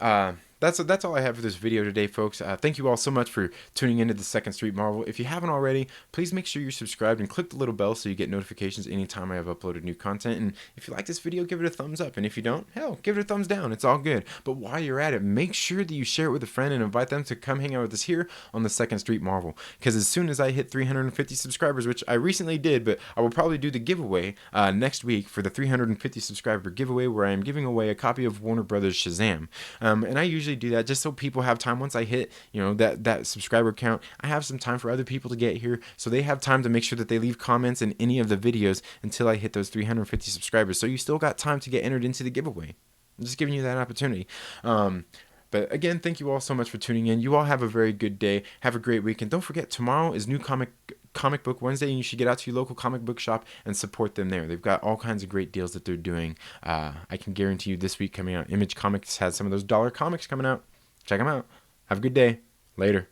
that's all I have for this video today, folks. Thank you all so much for tuning into the Second Street Marvel. If you haven't already, please make sure you're subscribed and click the little bell so you get notifications anytime I have uploaded new content. And if you like this video, give it a thumbs up. And if you don't, hell, give it a thumbs down. It's all good. But while you're at it, make sure that you share it with a friend and invite them to come hang out with us here on the Second Street Marvel. Because as soon as I hit 350 subscribers, which I recently did, but I will probably do the giveaway next week for the 350 subscriber giveaway, where I am giving away a copy of Warner Brothers Shazam. And I usually do that just so people have time. Once I hit that subscriber count, I have some time for other people to get here, so they have time to make sure that they leave comments in any of the videos until I hit those 350 subscribers. So you still got time to get entered into the giveaway. I'm just giving you that opportunity. But again, thank you all so much for tuning in. You all have a very good day. Have a great weekend. Don't forget, tomorrow is new Comic Book Wednesday, and you should get out to your local comic book shop and support them there. They've got all kinds of great deals that they're doing. I can guarantee you this week coming out, Image Comics has some of those dollar comics coming out. Check them out. Have a good day. Later.